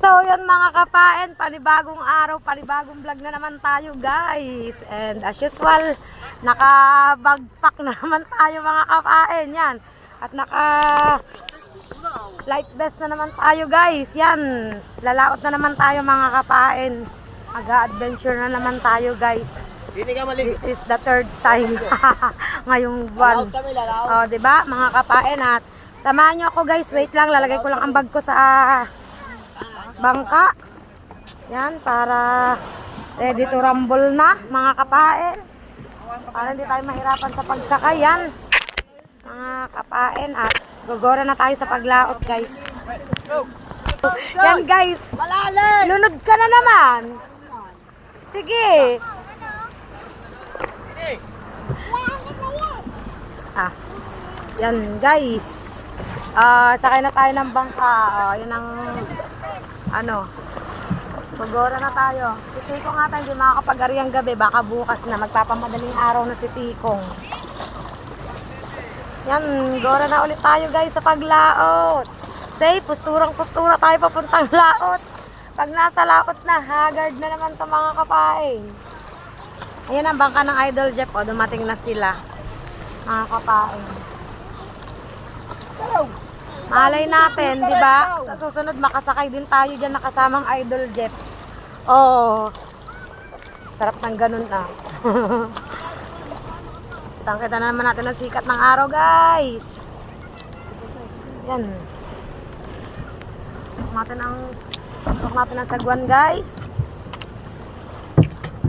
So, yun mga kapain, panibagong araw, panibagong vlog na naman tayo guys. And as usual, nakabagpak na naman tayo mga kapain, yan. At naka light vest na naman tayo guys, yan. Lalaot na naman tayo mga kapain. Mag-adventure na naman tayo guys. This is the third time ngayong buwan. O, diba mga kapain, at samahan nyo ako guys, wait lang, lalagay ko lang ang bag ko sa bangka. Yan, para ready to rumble na mga kapain. Para hindi tayo mahirapan sa pagsakay. Yan, mga kapain, at gogora na tayo sa paglaot guys. Yan guys, lunod ka na naman. Sige. Yan guys. Sakay na tayo ng bangka. Yun ang pagora na tayo. Si Tikong nga tayo, hindi makakapag-ari ang gabi. Baka bukas na, magpapamadaling araw na si Tikong. Yan, gora na ulit tayo guys sa paglaot. Say, pusturang-pustura tayo papuntang laot. Pag nasa laot na, haggard na naman ito mga kapain. Ayan ang bangka ng Idol Jeff. O, dumating na sila mga kapain. Malay natin, di ba? Sa susunod makasakay din tayo diyan nakasamang Idol Jeff. Oh. Sarap ng ganun na. Kitang-kita na naman natin ang sikat ng araw, guys. Yan. Tok natin ang sagwan, guys.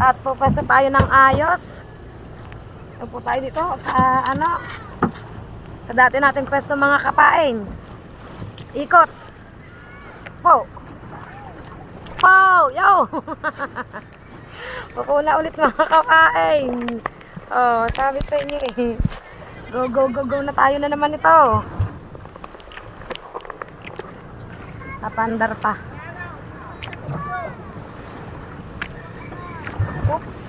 At pupwesto tayo ng ayos. Ito po tayo dito sa sa dati nating pwesto mga kapain. Ikot. Po. Po, yo. Pupuna ulit mga kapain. Oh, sabi sa inyo eh. Go, go, go, go na tayo na naman ito. Napandar pa. Oops.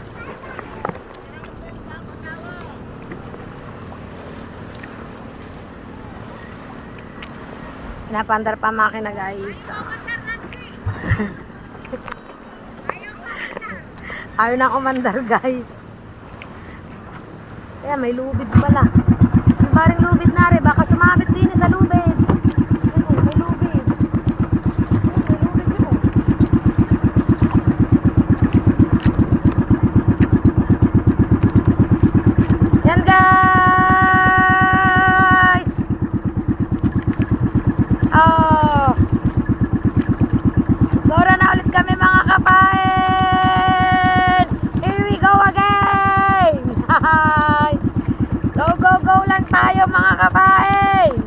Napandar pa makina guys. Ayaw na umandar guys. Kaya may lubid pala. May baring lubid na rin. Baka sumabit din sa lubid. May lubid. May lubid yun. Yan guys. Oh. Gora na ulit kami mga kapain. Here we go again. Hi. Go, go, go lang tayo mga kapain.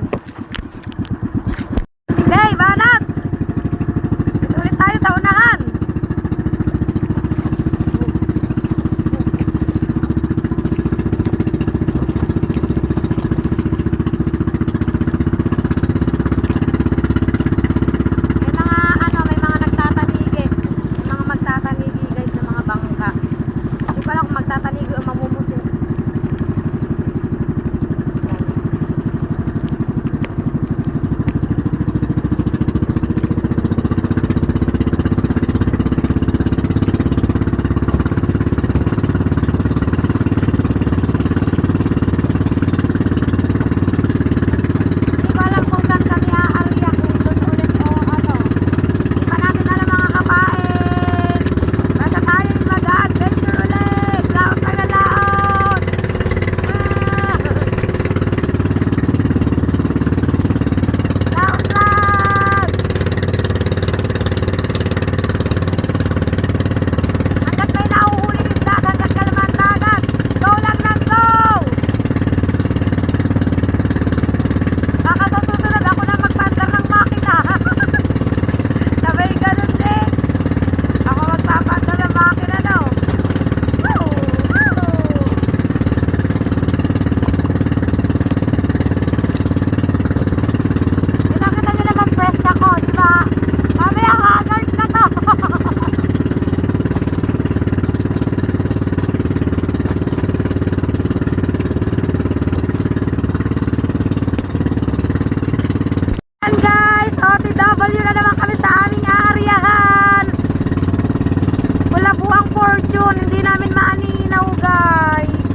doon, hindi namin maaninaw guys.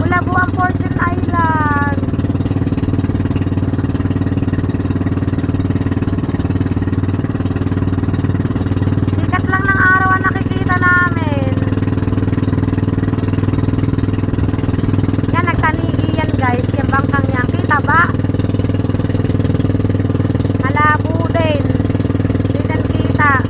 Malabo ang Fortune Island. Sikat lang ng araw ang nakikita namin. Yan, nagtanigi yan guys. Yung bangkang yan, kita ba? Malabo din. Hindi din kita.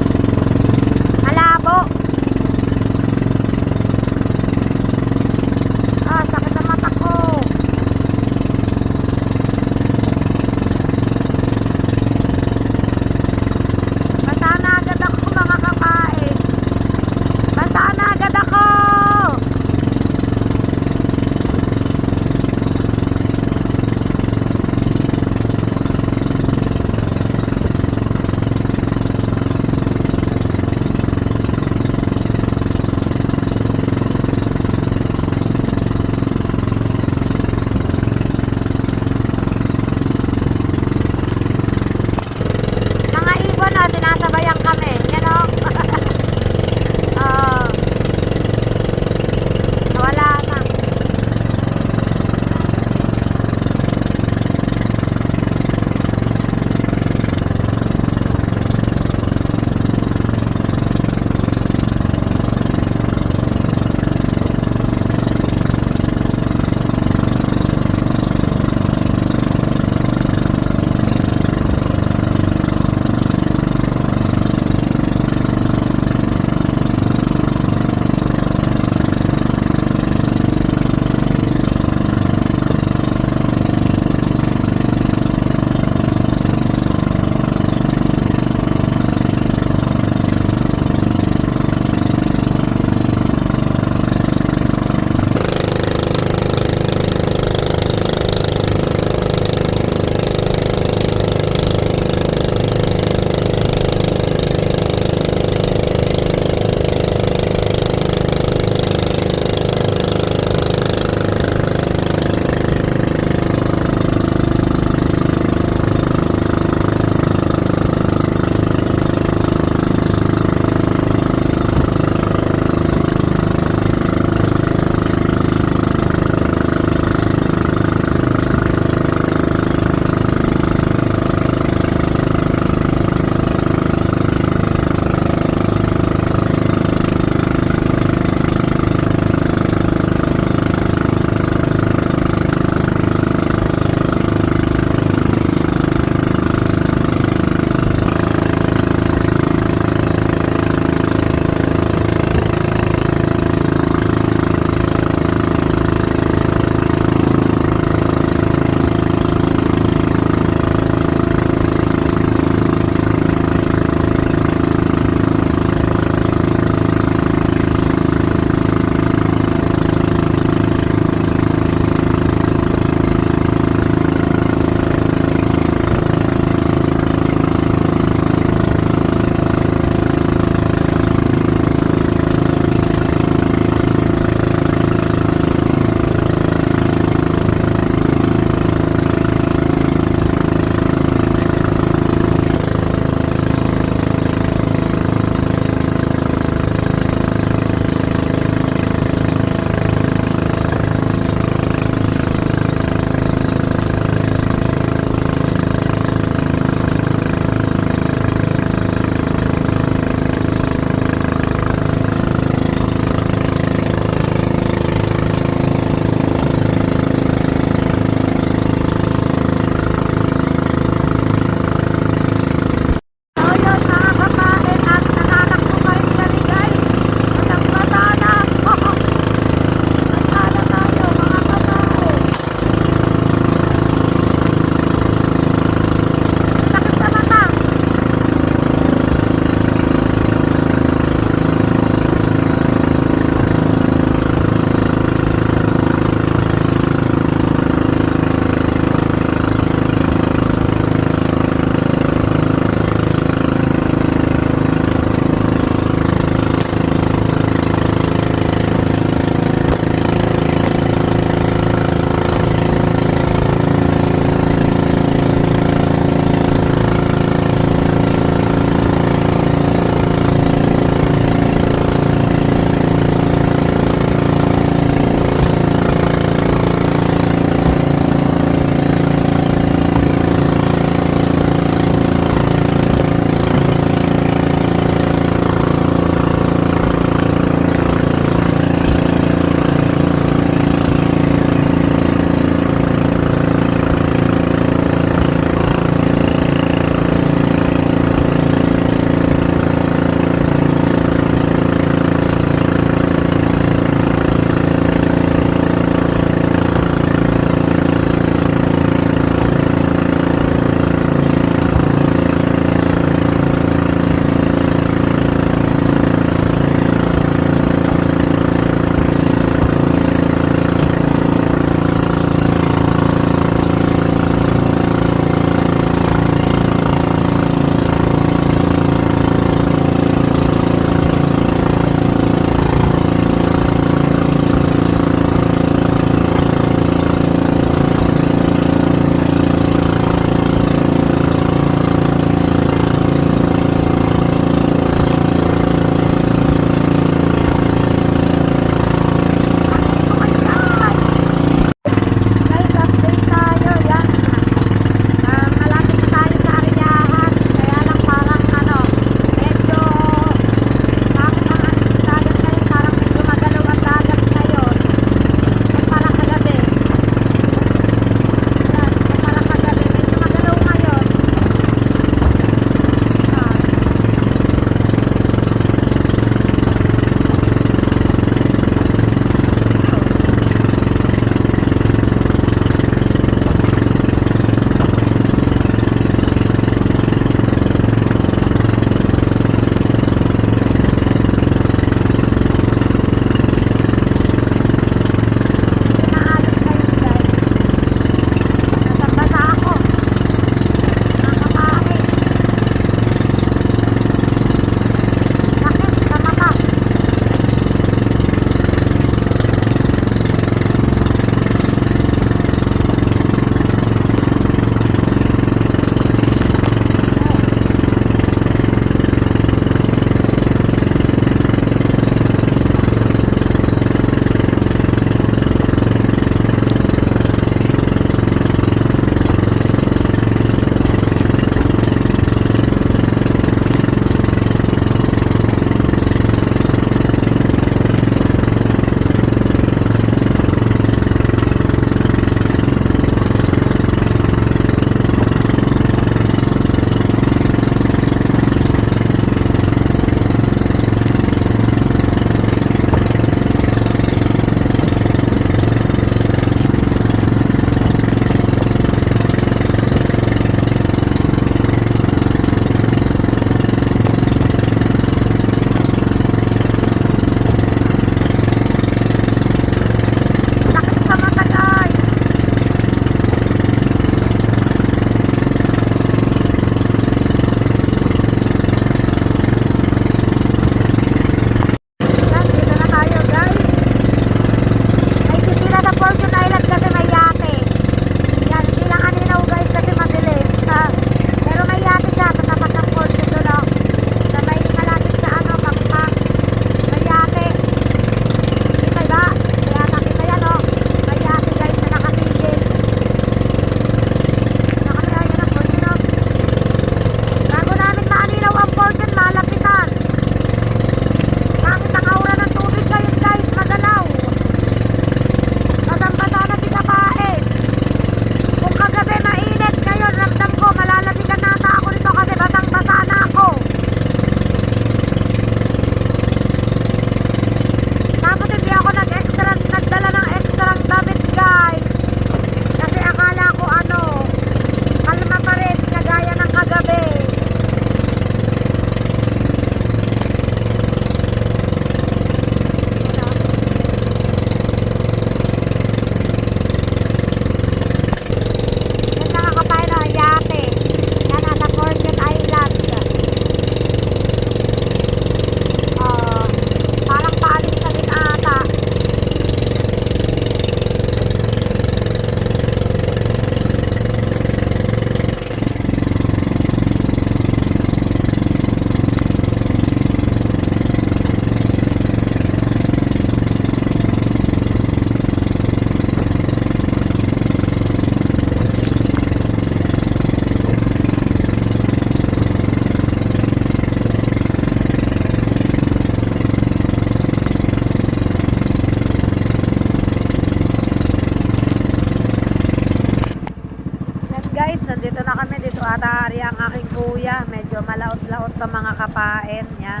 nandito na kami. Dito ata ari ang aking kuya. Medyo malaot-laot pa mga kapain. Yan.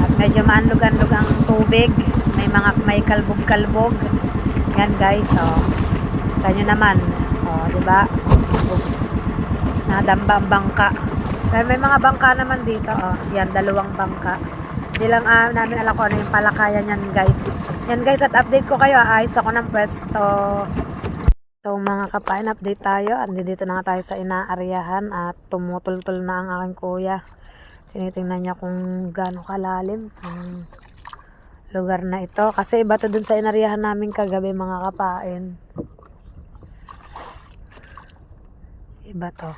At medyo maanlog-anlog ang tubig. May kalbog-kalbog. Yan guys. Oh. Kita nyo naman. Oh, diba? Oops. Nadamba ang bangka. Pero may mga bangka naman dito. Oh. Yan, 2 bangka. Hindi lang namin alam kung ano yung palakayan yan guys. Yan guys, at update ko kayo. Ayos ako ng pwesto. So mga kapain, update tayo. Dito na nga tayo sa inaaryahan at tumutol-tol na ang aking kuya. Tinitingnan niya kung gaano kalalim ang lugar na ito. Kasi iba to dun sa inaryahan namin kagabi mga kapain. Iba to.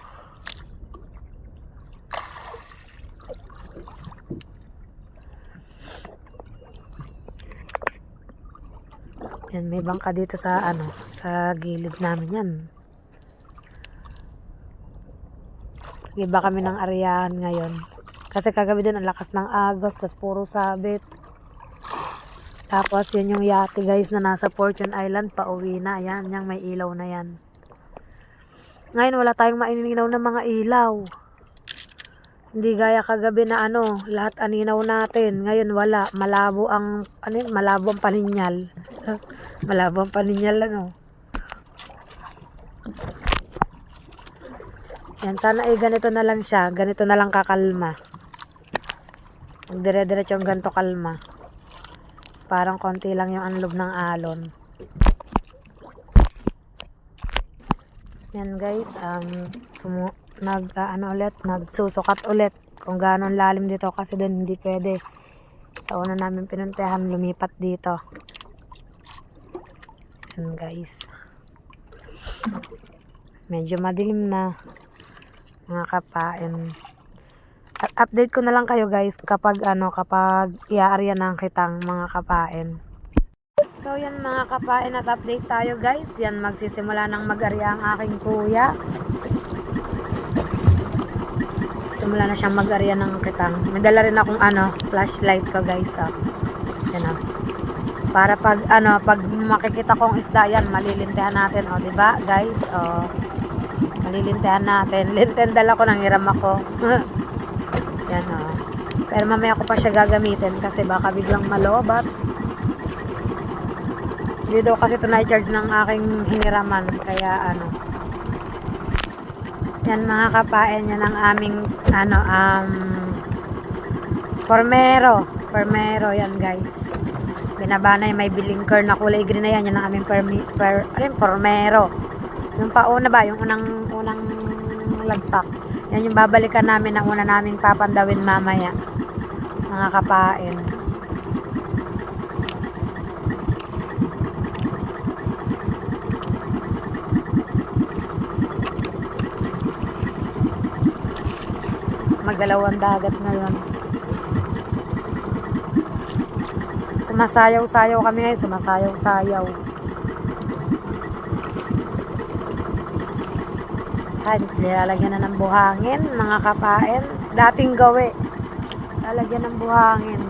Yan, may bangka dito sa sa gilid namin yan. Iba kami ng aryahan ngayon. Kasi kagabi din ang lakas ng agos, tas puro sabit. Tapos yan yung yate guys na nasa Fortune Island, pauwi na. Yan, yung may ilaw na yan. Ngayon wala tayong maininaw ng mga ilaw. Hindi gaya kagabi na lahat aninaw natin. Ngayon wala, malabo ang malabo ang paninyal. Malabo ang paninyal Yan, sana ganito na lang siya. Ganito na lang kakalma. Dire-diretso yung ganito kalma. Parang konti lang yung anlog ng alon. Yan guys, nagsusukat ulit kung gaano lalim dito kasi doon hindi pwede. Sa una namin pinuntahan, lumipat dito. Yan guys. Medyo madilim na mga kapain. At update ko na lang kayo guys kapag kapag iaarya ng kitang mga kapain. So yan mga kapain, at update tayo guys. Yan, magsisimula ng mag-arya ang aking kuya. Simula na siyang mag-arya ng kitang. May dala rin akong flashlight ko guys. Yan para pag makikita kong isda yan, malilintihan natin, di ba guys? Malilintihan natin. Linten dala ko, nanghiram ako. Yan pero mamaya ko pa siya gagamitin kasi baka biglang malobat. Hindi daw kasi ito na-charge ng aking hiniraman. Kaya yan mga kapain, yan ang aming Formero yan guys. Binabanay, may bilinker na kulay green na yan. Yan ang aming Formero. Yung pauna ba, yung unang lagtak. Yan yung babalikan namin na una naming papandawin mamaya mga kapain. Magalaw ang dagat ngayon. Sumasayaw-sayaw kami ngayon. Sumasayaw-sayaw. Nilalagyan na ng buhangin mga kapain. Dating gawi. Lalagyan ng buhangin.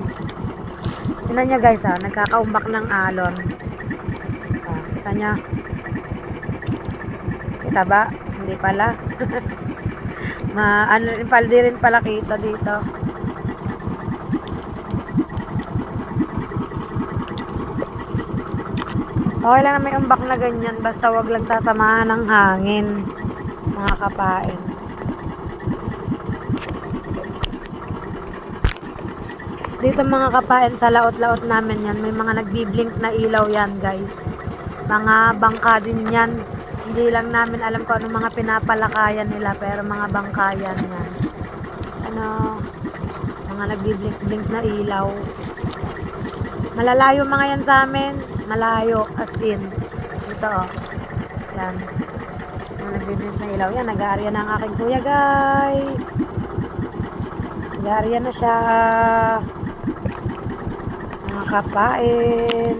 Tingnan niya guys nagkakaumbak ng alon. Kita niya. Kita ba? Hindi pala. Paldi rin pala kita dito. Okay lang na may umbak na ganyan, basta wag lang sasamahan ng hangin mga kapain. Dito mga kapain sa laot-laot namin yan, may mga nagbiblink na ilaw yan guys. Mga bangka din yan. Hindi lang namin alam kung ano mga pinapalakayan nila, pero mga bangkayan yan. Mga nagbiblink-blink na ilaw. Malalayo mga yan sa amin. Malayo, as in. Dito yan. Mga nagbiblink na ilaw. Yan, nag-aarya na ang aking kuya guys. Nag-aarya na siya. Mga kapain.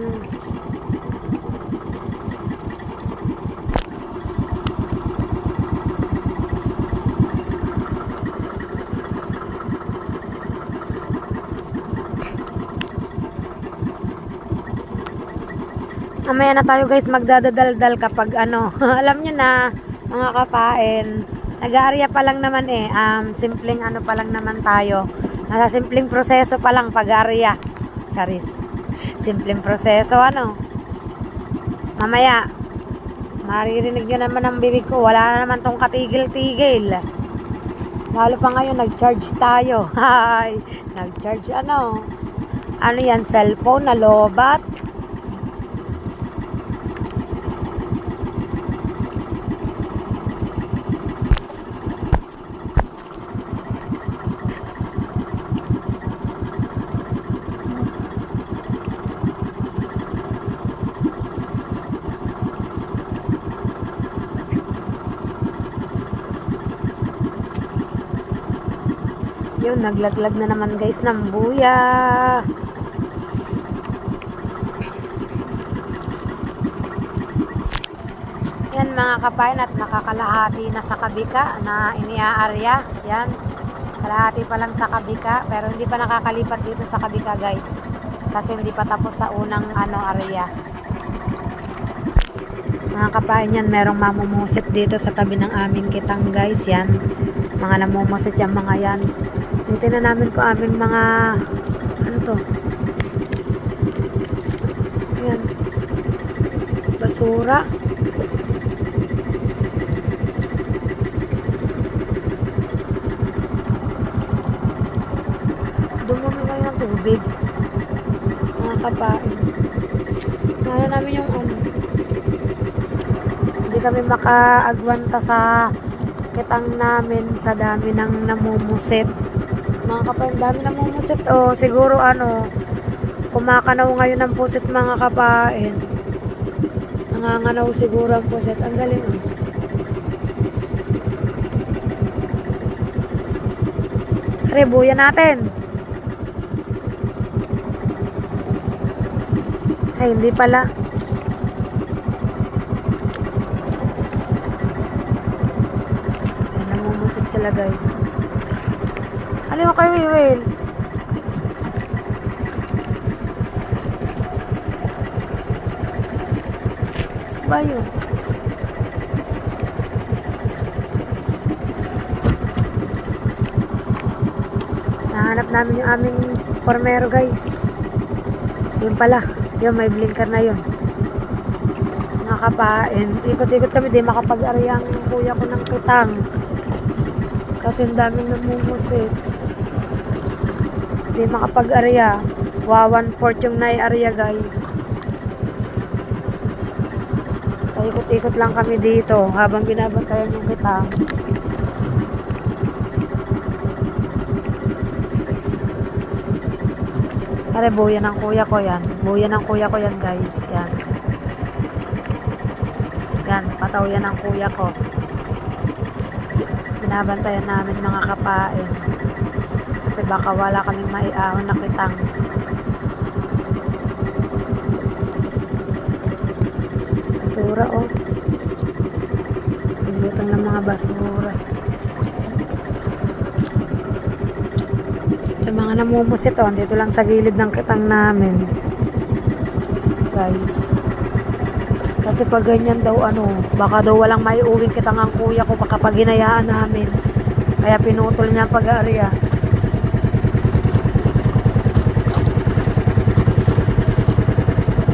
Mamaya na tayo guys magdadadaldal kapag ano. Alam nyo na mga kapain. Nag-aarya pa lang naman eh. Simpleng ano pa lang naman tayo. Nasa simpleng proseso pa lang pag-aarya. Charis. Simpleng proseso ano. Mamaya. Maririnig nyo naman ang bibig ko. Wala na naman tong katigil-tigil. Lalo pa ngayon nag-charge tayo. Hi. Nag-charge ano. Ano yan? Cellphone na lobat. Yun, naglaglag na naman guys ng buya. Yan mga kapain, at nakakalahati na sa kabika na iniaarya. Yan, kalahati pa lang sa kabika, pero hindi pa nakakalipat dito sa kabika guys. Kasi hindi pa tapos sa unang area. Mga kapain, yan, merong mamumusit dito sa tabi ng aming kitang guys. Yan, mga namumusit yan mga yan. Dito na namin ko aming mga ano to, yan, basura. Dumami ngayon ng tubig mga kapain. Nalo namin yung hindi kami makaagwanta sa kitang namin sa dami ng namumusit. Mga kapain, dami namumusit. O siguro kumakanaw ngayon ng pusit mga kapain. Nanganganaw siguro ang pusit. Ang galing Rebuya natin. Ay, hindi pala. Ay, namumusit sila guys. Ano yung kayo, Will? Ba yun? Nahanap namin yung aming formero guys. Yun pala. Yun, may blinker na yun. Mga kapain. Ikot-ikot kami. Di makapag-ari ang kuya ko ng kitang. Kasi ang daming namumusit. Di makapag-area. 1/4 yung nai-area guys. Ikot-ikot lang kami dito habang binabantayan yung kitang. Pare, buya ng kuya ko yan. Buya ng kuya ko yan guys. Yan. Yan, pataw yan ng kuya ko. Binabantayan namin mga kapain. Kasi baka wala kaming maiahon na kitang. Basura Naglutang ng mga basura. Yung mga namumusit dito lang sa gilid ng kitang namin. Guys. Kasi pag ganyan daw baka daw walang maiuwing kitang ang kuya ko baka pag hinayaan namin. Kaya pinutol niya pag-aarya.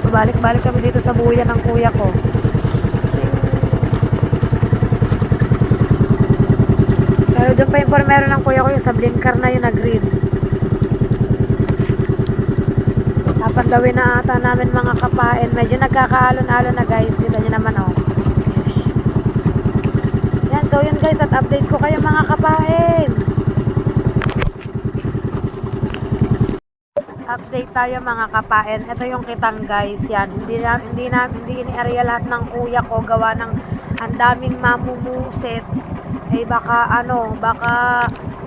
Balik-balik kami dito sa buya ng kuya ko. Pero doon pa yung formero ng kuya ko, yung sa blinker na yun na green. Napandawin na ata namin mga kapain. Medyo nagkakaalon-alon na guys. Dito nyo naman Yan, so yun guys, at update ko kayo mga kapain. Update tayo mga kapain. Ito yung kitang guys. Yan, hindi ini-area lahat ng kuya ko gawa ng ang daming mamumusit. Baka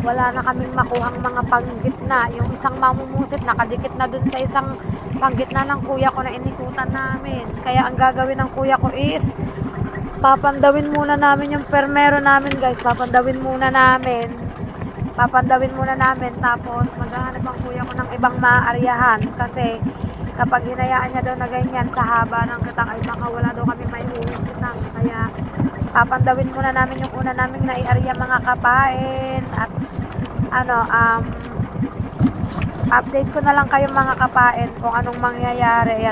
wala na kaming makuhang mga panggitna. Yung isang mamumusit nakadikit na dun sa isang panggitna ng kuya ko na inikutan namin. Kaya ang gagawin ng kuya ko is papandawin muna namin yung permero namin guys. Papandawin muna namin. Tapos maghahanap ang kuya ko ng ibang maaaryahan kasi kapag hinayaan niya daw na ganyan sa haba ng kitang ay baka wala daw kami may uwing kitang. Kaya papandawin muna namin yung una naming naiarya mga kapain. At update ko na lang kayo mga kapain kung anong mangyayari.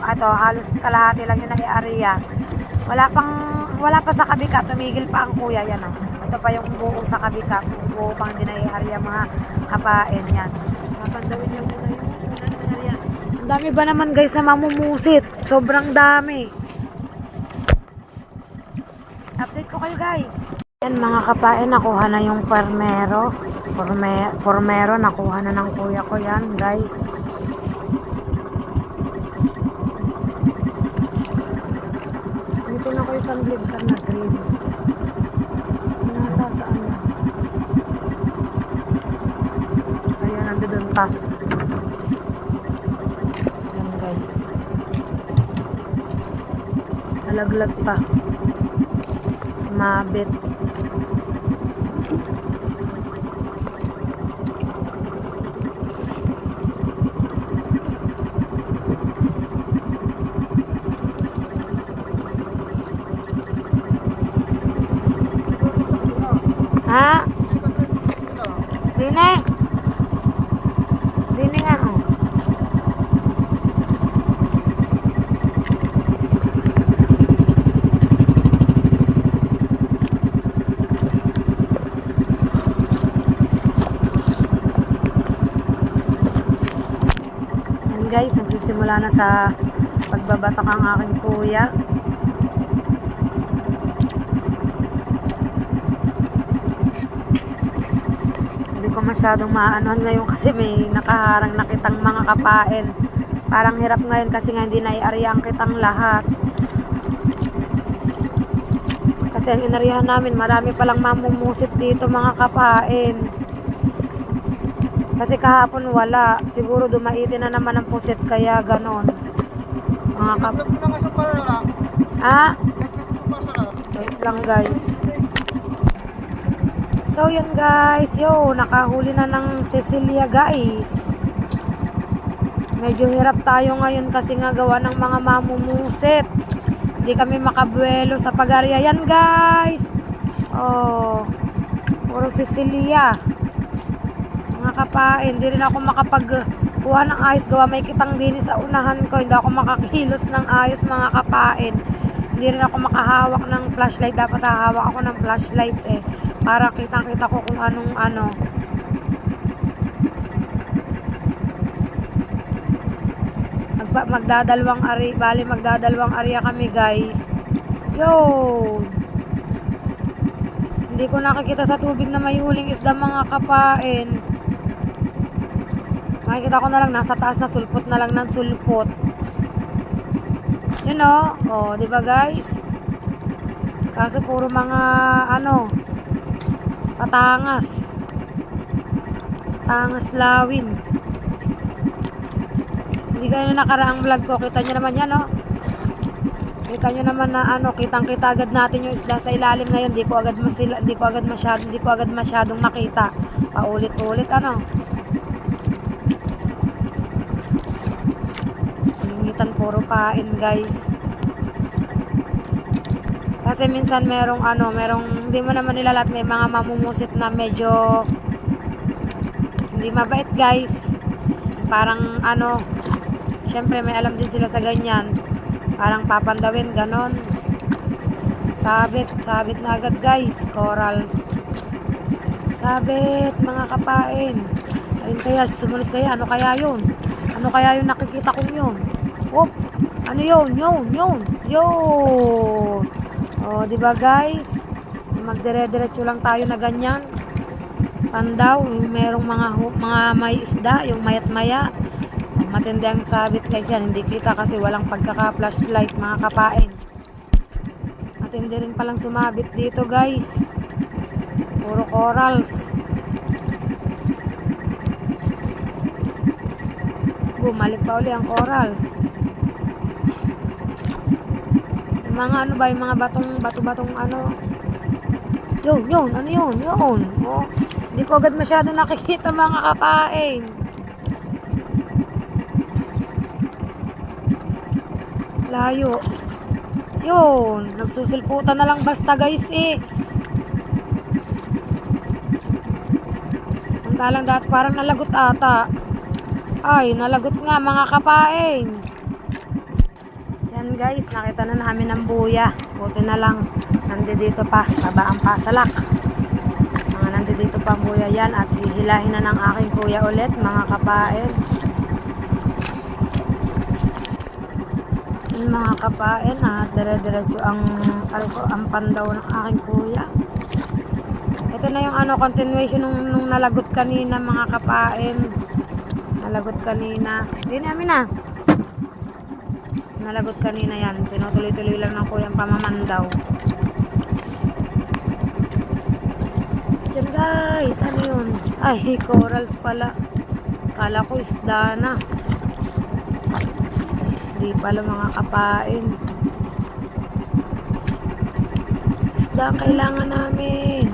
Halos kalahati lang yung naiarya. Wala pa sa kabika, tumigil pa ang kuya. Ito pa yung buo sa kabika, buo pang dinaiarya mga kapain. Yan, papandawin lang muna yung naiarya. Ang dami ba naman guys na mamumusit? Sobrang dami. Update ko kayo guys. Yan mga kapain, nakuha na yung formero, nakuha na ng kuya ko yan guys. Dito na ko yung panglibsan na green. Nasa saan na? Ayan, nandun pa. Yan guys. Nalaglag pa. Sumabit. Ha? Dine? Dine nga oh. Yan guys, nagsisimula na sa pagbabatak ang aking kuya. Masyadong maanohan ngayon kasi may nakaharang na kitang mga kapain. Parang hirap ngayon kasi nga hindi naiarya ang kitang lahat. Kasi ang inaryahan namin, marami palang mamumusit dito mga kapain. Kasi kahapon wala. Siguro dumaitin na naman ang pusit kaya ganon. Mga wait lang guys. So yan guys, nakahuli na ng Cecilia guys. Medyo hirap tayo ngayon kasi nga gawa ng mga mamumusit. Hindi kami makabuelo sa pag-arya yan guys. Oh, puro Cecilia. Mga kapain, hindi rin ako makapagkuha ng ayos gawa may kitang din sa unahan ko. Hindi ako makakilos ng ayos mga kapain. Hindi rin ako makahawak ng flashlight. Dapat hahawak ako ng flashlight para kitang-kita ko kung anong magdadalawang area kami guys. Hindi ko nakikita sa tubig na may huling isda mga kapain. Makikita ko na lang nasa taas na sulpot na lang ng sulpot. Di ba guys? Kaso puro mga patangas lawin. Hindi gaya na nakaraang vlog ko, kita nyo naman yan kita nyo naman na kitang-kita agad natin yung isda sa ilalim. Ngayon hindi ko agad masyadong makita, paulit-ulit Lingitan puro pain guys. Kasi minsan merong hindi mo naman nilalat, may mga mamumusit na medyo hindi mabait guys. Parang syempre may alam din sila sa ganyan. Parang papandawin ganon. Sabit na agad guys, corals. Sabit mga kapain. Ayun kaya, sumunod kaya, ano kaya yun nakikita kong yun? Whoop, yun. Oh, di ba guys? Magdire-diretso lang tayo na ganyan. Pandaw, yung merong mga may isda, yung mayat-maya. Matindi ang sabit guys yan. Hindi kita kasi walang pagkaka-flashlight mga kapain. Matindi rin palang sumabit dito guys. Puro corals. Bumalik pa uli ang corals. Yung mga yung mga bato-batong Yun. Oh, hindi ko agad masyado nakikita mga kapain. Layo. Yun. Nagsusulputan na lang basta guys eh. Lang dati parang nalagot ata. Ay, nalagot nga mga kapain. Yan guys, nakita na namin ang buya. Buti na lang, nandito pa, baba ang pasalak. Mga nandito pa ang buya yan at hihilahin na ng aking kuya ulit mga kapain. Yan mga kapain at dire-diretso ang pandaw ng aking kuya. Ito na yung continuation nung nalagot kanina mga kapain. Nalagot kanina. Hindi namin na. Nalagot kanina yan. Tinutuloy-tuloy lang ng kuyang pamamandaw. Diyan guys. Ano yun? Ay, corals pala. Kala ko isda na. Hindi pala mga kapain. Isda ang kailangan namin.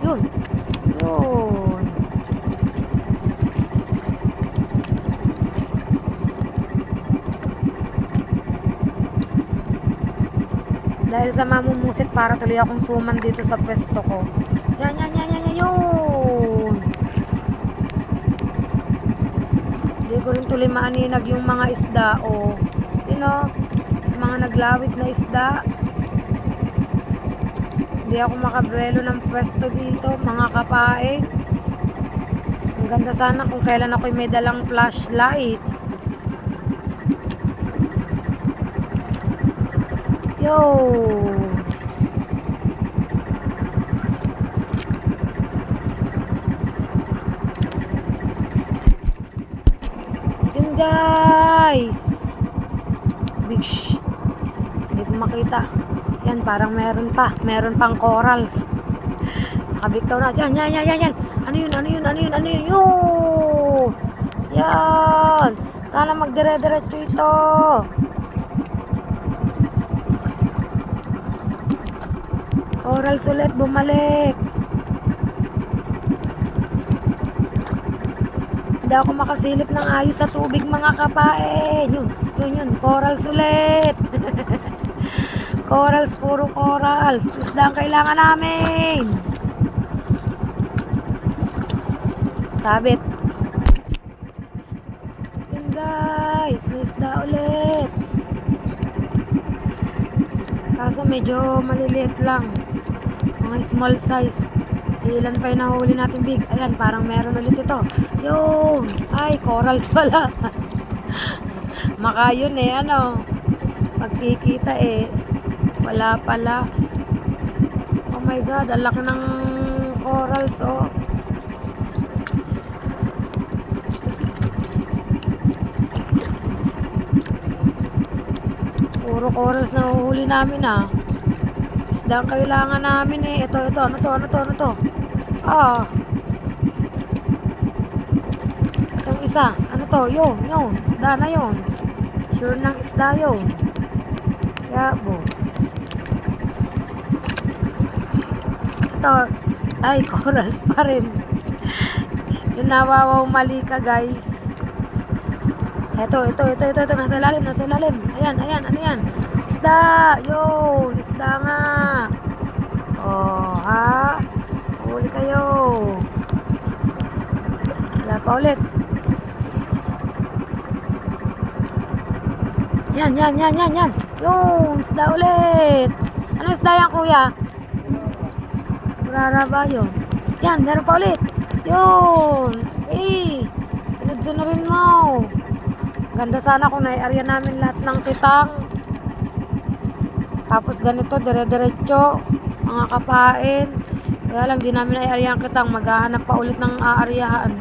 Yun. Dahil sa mamumusit para tuloy akong suman dito sa pwesto ko. Yan. Yun. Hindi ko rin tuloy maaninag yung mga isda. O, yung mga naglawit na isda. Hindi ako makabuelo ng pwesto dito, mga kapain. Ang ganda sana kung kailan ako may dalang flashlight. Yo! Yun guys! Bish! Hindi ko makita. Yan, parang meron pa. Meron pang corals. Nakabitaw na. Yan. Ano yun? Yun! Yan! Sana magdire-diretso ito. Corals ulit, bumalik. Hindi ako makasilip ng ayos sa tubig mga kapain. Yun. Corals ulit. Corals, puro corals. Isda ang kailangan namin. Sabit. Yun guys, may isda ulit. Kaso medyo maliliit lang. Mga small size. Ilan pa yung nahuli natin big. Ayan, parang meron ulit ito. Yun. Ay, corals pala. Maka yun eh, pagkikita eh. Wala pala. Oh my God, ang laki ng corals, oh. Puro corals na uhuli namin, ah. Isda ang kailangan namin, eh. Ito. Ano to? Ah. Itong isa. Ano to? Yun. Isda na yun. Sure ng isda yun. Yeah, boss. Ito, ay, corals pa rin. Yung nawawaw mali ka, guys. Ito, nasa ilalim. Ayan, ano yan? Isda, yun, isda nga. Oh, ha? Huli kayo. Wala pa ulit. Yan. Yung, isda ulit. Ano isda yan, kuya? Murara ba yun? Yan, meron pa ulit. Yun. Sunod-sunodin mo. Ganda sana kung nai-area namin lahat ng kitang. Tapos ganito, dire-diretso. Mga kapain. Kaya lang, di namin nai-area ang kitang. Maghahanap pa ulit ng aaryahan.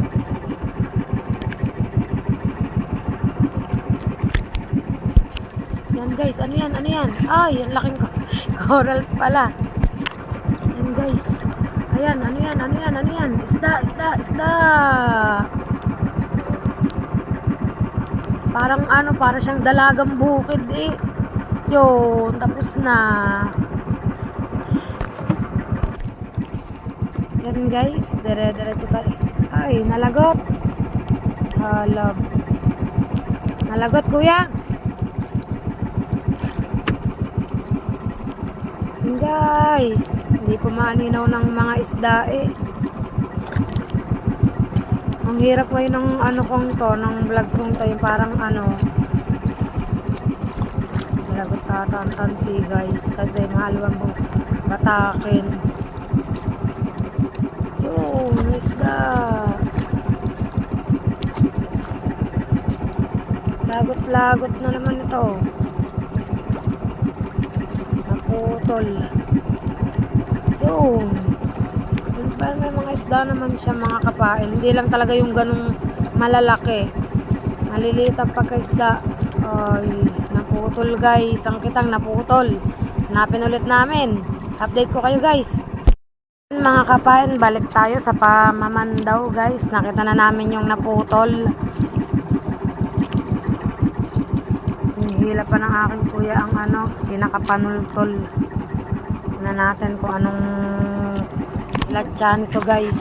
Yan guys, ano yan? Ay, ang laking corals pala. Yan guys. Ayan, ano yan? Isda. Parang para siyang dalagang bukid eh. Yun, tapos na. Yan guys, dire-diretso tayo. Ay, nalagot. Halab. Nalagot kuya. Yan guys, hindi po malinaw ng mga isda eh. Ang hirap ngayon ng ano kong to, ng vlog kong to, yung parang ano, nalagot ata ang tansi guys, kasi mahaluan pong batakin. Yun, isda. Lagot-lagot na naman ito. Naputol. Yun. Parang may mga isda naman siya mga kapain. Hindi lang talaga yung ganung malalaki. Maliliit ang pagkaisda. Ay, naputol guys. Ang kitang naputol. Hanapin ulit namin. Update ko kayo guys. Mga kapain, balik tayo sa pamamandaw guys. Nakita na namin yung naputol. Hihila pa ng aking kuya ang ano, pinakapanultol. Na natin kung anong latsa nito guys.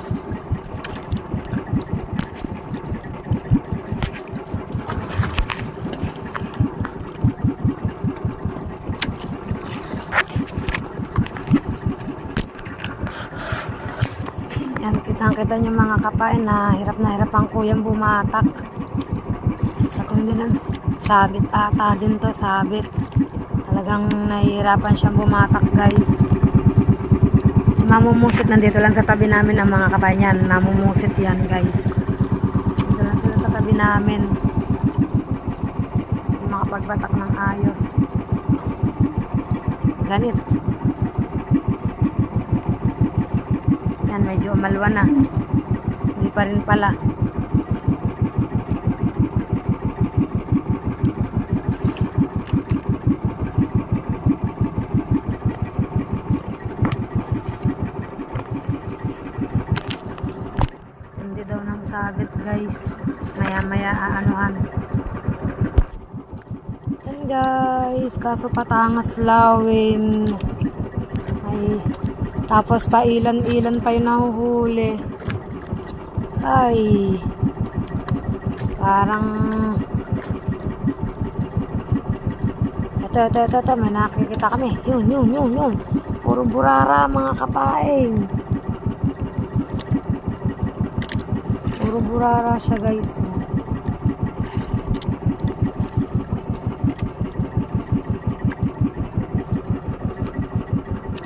Yan, kitang-kita nyo mga kapain na hirap ang kuyang bumatak. Sa tindi ng sabit ata din to, sabit. Talagang nahihirapan siyang bumatak guys. Mamumusit, nandito lang sa tabi namin ang mga kapain yan. Namumusit yan guys. Dito lang sila sa tabi namin. Makapagbatak ng ayos. Ganit. Yan, medyo umalwa na. Hindi pa rin pala. Hindi daw nang sabit guys. Maya-maya aanuhan. Yan guys, kaso patangas lawin. Ay, tapos pa ilan pa yung nahuhuli. Ay, parang ito, may nakikita kami. Yun. Puro burara mga kapain. Puro burara siya guys.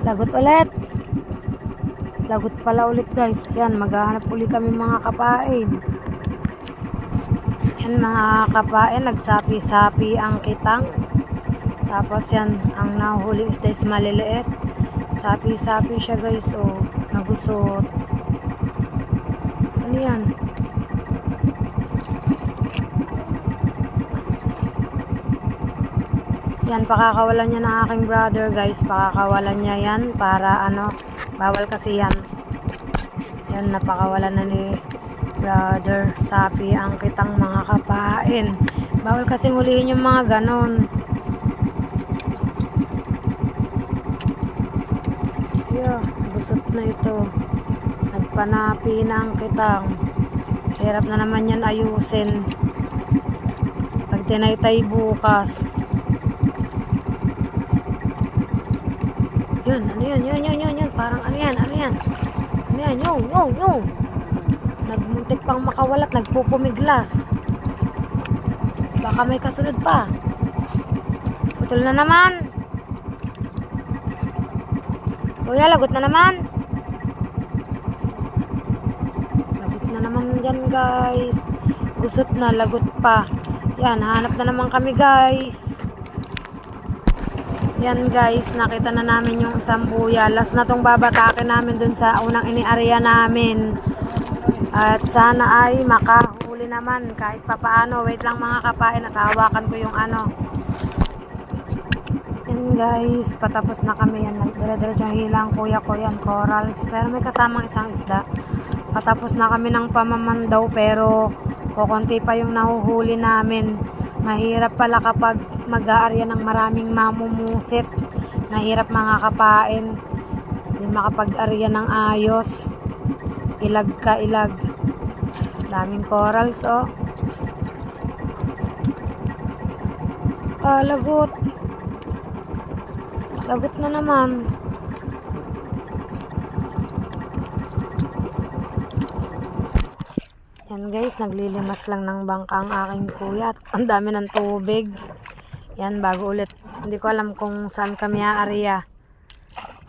Lagot ulit. Lagot pala ulit guys. Yan, maghahanap ulit kami mga kapain. Yan mga kapain, nagsapi-sapi ang kitang. Tapos yan, ang nahuli is maliliit. Sapi-sapi siya guys. O, nagusot. Ano yan? Yan, pakakawalan niya ng aking brother guys. Pakakawalan niya yan para ano, bawal kasi yan. Yan, napakawalan na ni brother. Sapi ang kitang mga kapain. Bawal kasi hulihin yung mga ganon. Yeah, busot na ito. Nagpanapi na ang kitang. Hirap na naman yan ayusin. Pag tinaytay bukas. Yun, ano yan, parang ano yan, yung. Nagmuntik pang makawalat, nagpupumiglas. Baka may kasunod pa. Putol na naman. Kuya, lagot na naman. Lagot na naman yan guys. Gusot na, lagot pa. Yan, hanap na naman kami guys. Yan guys, nakita na namin yung isang buya. Last na tong babatakin namin dun sa unang ini-area namin. At sana ay makahuli naman kahit papaano. Wait lang mga kapain at hawakan ko yung ano. Yan guys, patapos na kami. Yan, dire-diretso yung hilang kuya ko yan, corals. Pero may kasamang isang isda. Patapos na kami ng pamamandaw pero kukunti pa yung nahuhuli namin. Mahirap pala kapag mag-aarya ng maraming mamumusit. Mahirap mga kapain. Hindi makapag-arya ng ayos. Ilag ka ilag. Daming corals, oh. Lagot. Lagot na naman. Yan guys, naglilimas lang ng bangka ang aking kuya. Ang dami ng tubig. Yan, bago ulit. Hindi ko alam kung saan kami aariya.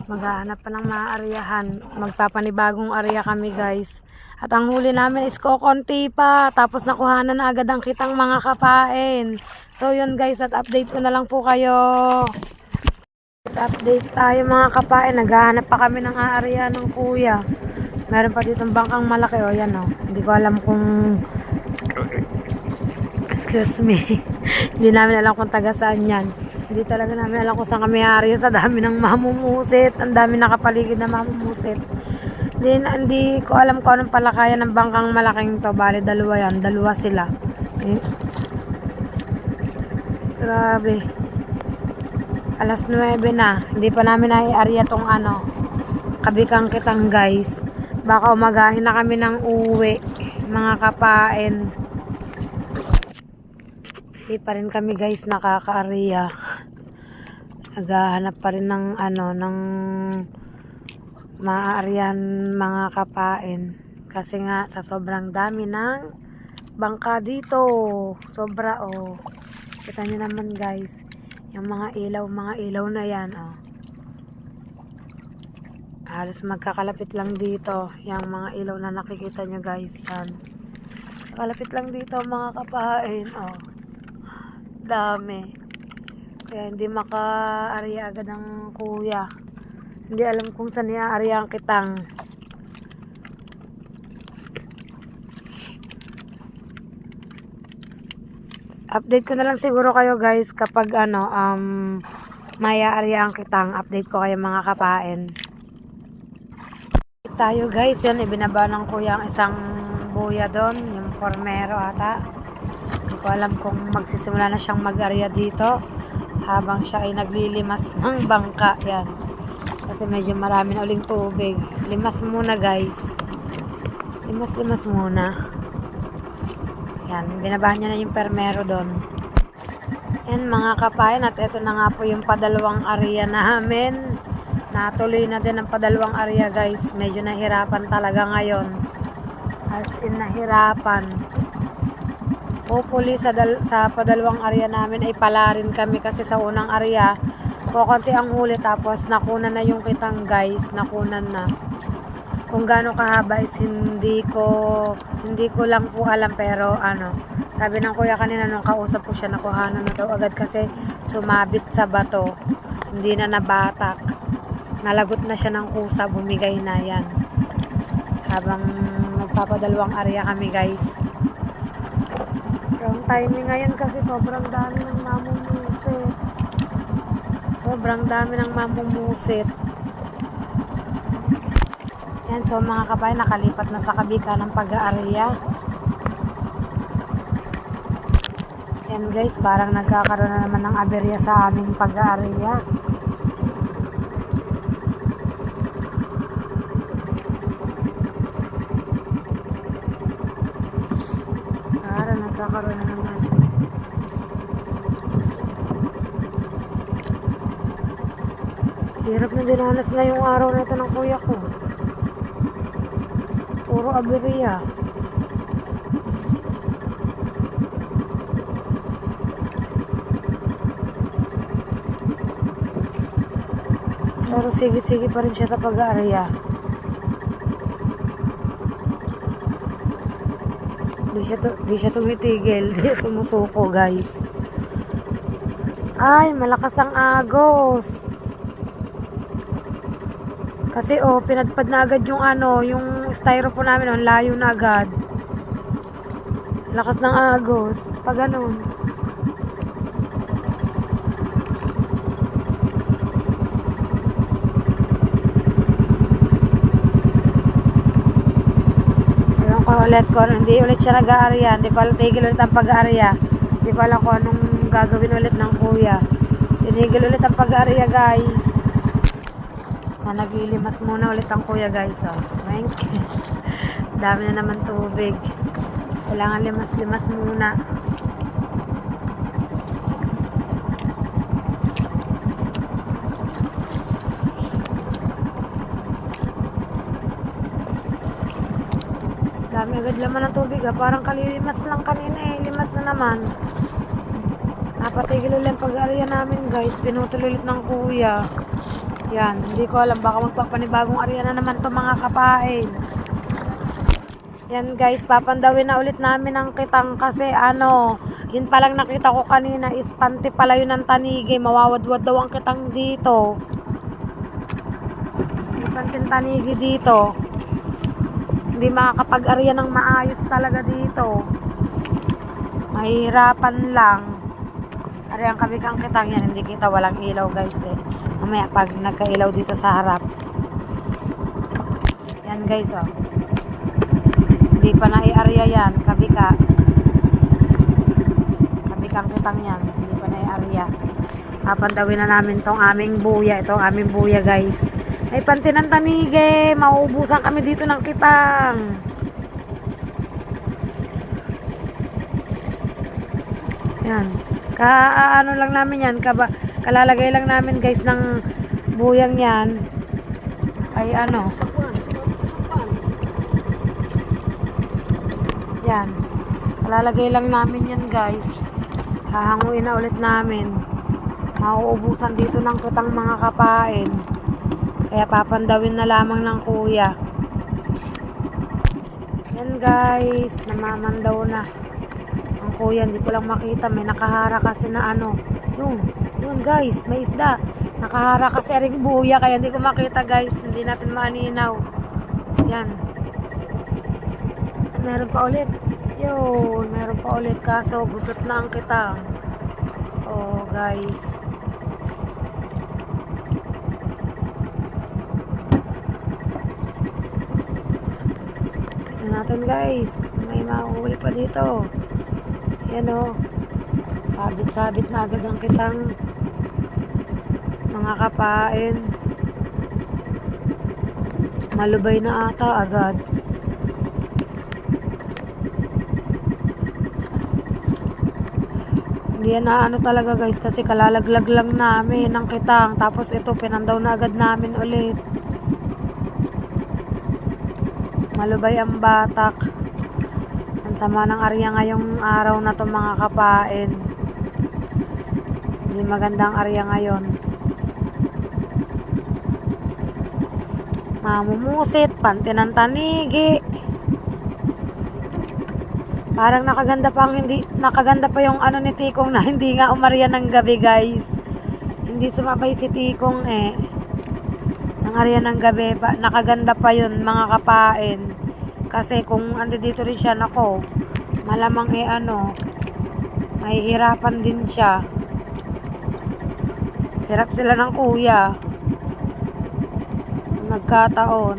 Maghahanap pa ng maaariyahan. Magpapanibagong area kami guys. At ang huli namin is kokonti pa. Tapos nakuhanan na agad ang kitang mga kapain. So yun guys, at update ko na lang po kayo. Update tayo mga kapain. Naghahanap pa kami ng aariya ng kuya. Meron pa ditong bangkang malaki. O yan o. Hindi ko alam kung... Excuse me. Hindi namin alam kung taga saan yan. Hindi talaga namin alam kung saan kami aariya. Sa dami ng mamumusit. Ang dami nakapaligid na mamumusit. Hindi ko alam kung anong palakayan ng bangkang malaking to. Bali, dalawa yan. Dalawa sila. Okay. Grabe. Alas 9 na. Hindi pa namin naiarya tong ano. Kabikang kitang guys. Baka umagahin na kami ng uwi. Mga kapain. Hindi pa rin kami guys nakakaarya. Naghahanap pa rin ng ano, ng maaaryan mga kapain. Kasi nga sa sobrang dami ng bangka dito. Sobra oh. Kita nyo naman guys. Yung mga ilaw na yan oh. Halos magkakalapit lang dito. Yung mga ilaw na nakikita nyo guys. Yan. Kalapit lang dito mga kapain. Oh. Dami. Kaya hindi maka-arya agad ng kuya. Hindi alam kung saan i-arya ang kitang. Update ko na lang siguro kayo guys kapag ano, may aarya ang kitang. Update ko kayo mga kapain. Tayo guys, yan ibinaba ng kuya ang isang buya doon, yung formero ata. Hindi ko alam kung magsisimula na siyang mag-arya dito habang siya ay naglilimas ng bangka. Yan, kasi medyo marami na uling tubig. Limas muna guys, limas muna. Yan, binabahan niya na yung permero doon. Yan mga kapayan, at ito na nga po yung padalawang area namin. Natuloy na din ang padalawang area guys. Medyo nahirapan talaga ngayon. As in nahirapan. Hopefully sa padalawang area namin ay pala rin kami. Kasi sa unang area kukunti ang huli. Tapos nakunan na yung kitang guys. Nakunan na. Kung gaano kahaba is hindi ko lang po alam. Pero ano, sabi ng kuya kanina nung kausap ko siya, nakuhanan na daw agad kasi sumabit sa bato. Hindi na nabatak. Nalagot na siya ng kusa, bumigay na yan. Habang magpapadalawang area kami guys. Wrong timing ngayon kasi sobrang dami ng mamumusit. Sobrang dami ng mamumusit. Yan, so mga kabayan, nakalipat na sa kabika ng pag-aarya. Yan guys, parang nagkakaroon na naman ng aberya sa aming pag-aarya. Nagkakaroon na naman. Hirap na dinanas na yung araw na ito ng kuya ko. Puro aberya. Pero sige pa rin siya sa pag-aarya. Di siya tumitigil. Di siya sumusuko guys. Ay, malakas ang agos. Kasi oh, pinadpad na agad yung ano, yung styrofoam namin, oh, layo na agad. Lakas ng agos. Pag ganun. Ulit ko, hindi ulit siya nag-aarya, hindi ko alam, tigil ulit ang pag-aarya, hindi ko alam kung anong gagawin ulit ng kuya. Tinigil ulit ang pag-aarya guys. Naglilimas muna ulit ang kuya guys. Oh. Thank you. Dami na naman tubig. Kailangan limas-limas muna. Dami agad laman ng tubig ah. Parang kalilimas lang kanina eh. Limas na naman. Napatigil ulit ang pag-aalya namin guys. Pinutol ulit ng kuya. Yan. Hindi ko alam. Baka magpapanibagong area na naman to mga kapain. Yan guys. Papandawin na ulit namin ang kitang kasi ano. Yun palang nakita ko kanina is panty pala yun ng tanigi. Mawawadwad daw ang kitang dito. Yung panting tanigi dito. Hindi makakapag-area ng maayos talaga dito. Mahihirapan lang. Ariyan kami kang kitang yan. Hindi kita walang ilaw guys eh. Mamaya pag nagka-ilaw dito sa harap. Yan guys oh. Hindi pa na-i-area yan. Kabika. Kabikang kitang yan. Hindi pa na-i-area. Papandawin na namin tong aming buya. Itong aming buya guys. May panty ng tanige. Mauubusan kami dito ng kitang. Yan. Ano lang namin yan. Kalalagay lang namin guys ng buyang yan. Ay ano. Yan. Kalalagay lang namin yan guys. Hahanguin na ulit namin. Mauubusan dito ng kitang mga kapain. Kaya papandawin na lamang ng kuya. Yan guys, namamandaw na. Ang kuya, hindi ko lang makita. May nakahara kasi na ano. Yun guys, may isda. Nakahara kasi ring buya. Kaya hindi ko makita guys. Hindi natin maninaw. Yan. Meron pa ulit. Yun, meron pa ulit. Kaso gusot na ang kitang. Oh guys. Natin guys, may mahuhuli pa dito. Yan o, sabit-sabit na agad ang kitang mga kapain. Malubay na ata agad. Hindi yan na ano talaga guys, kasi kalalaglag lang namin ng kitang. Tapos ito, pinandaw na agad namin ulit. Malubay ang batak. Ang sama ng arya ngayong araw na to mga kapain. Hindi magandang arya ngayon. Mamumusit, panty ng tanigi. Parang nakaganda pa yung ano ni Tikong na hindi nga umarya ng gabi guys. Hindi sumabay si Tikong eh. Arya ng gabi, nakaganda pa yun mga kapain. Kasi kung ando dito rin siya, nako, malamang ano, mahihirapan din siya. Hirap sila ng kuya. Nagkataon.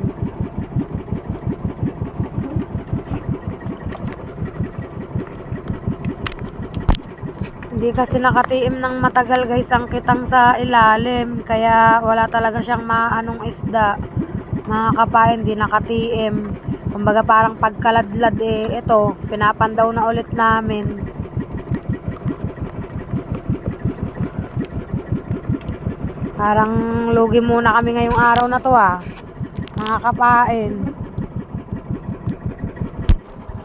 Hindi kasi nakatiim ng matagal guys ang kitang sa ilalim. Kaya wala talaga siyang maanong isda. Mga kapain, hindi nakatiim. Kumbaga parang pagkaladlad eh. Ito, pinapandaw na ulit namin. Parang lugi muna kami ngayong araw na to ah. Mga kapain.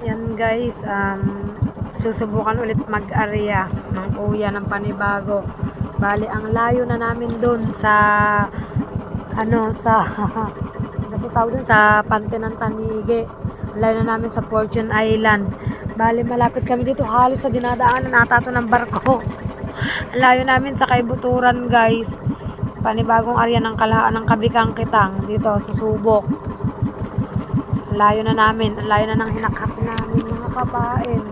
Yan guys, susubukan ulit mag-area ng kuya ng panibago. Bali, ang layo na namin dun sa sa Panty ng Tanigi. Layo na namin sa Fortune Island. Bali, malapit kami dito. Halos sa dinadaanan nata to ng barko. Layo namin sa Kaibuturan guys. Panibagong area ng Kalahaan ng Kabikang Kitang. Dito, susubok. Layo na namin. Layo na ng hinakap namin mga kapain.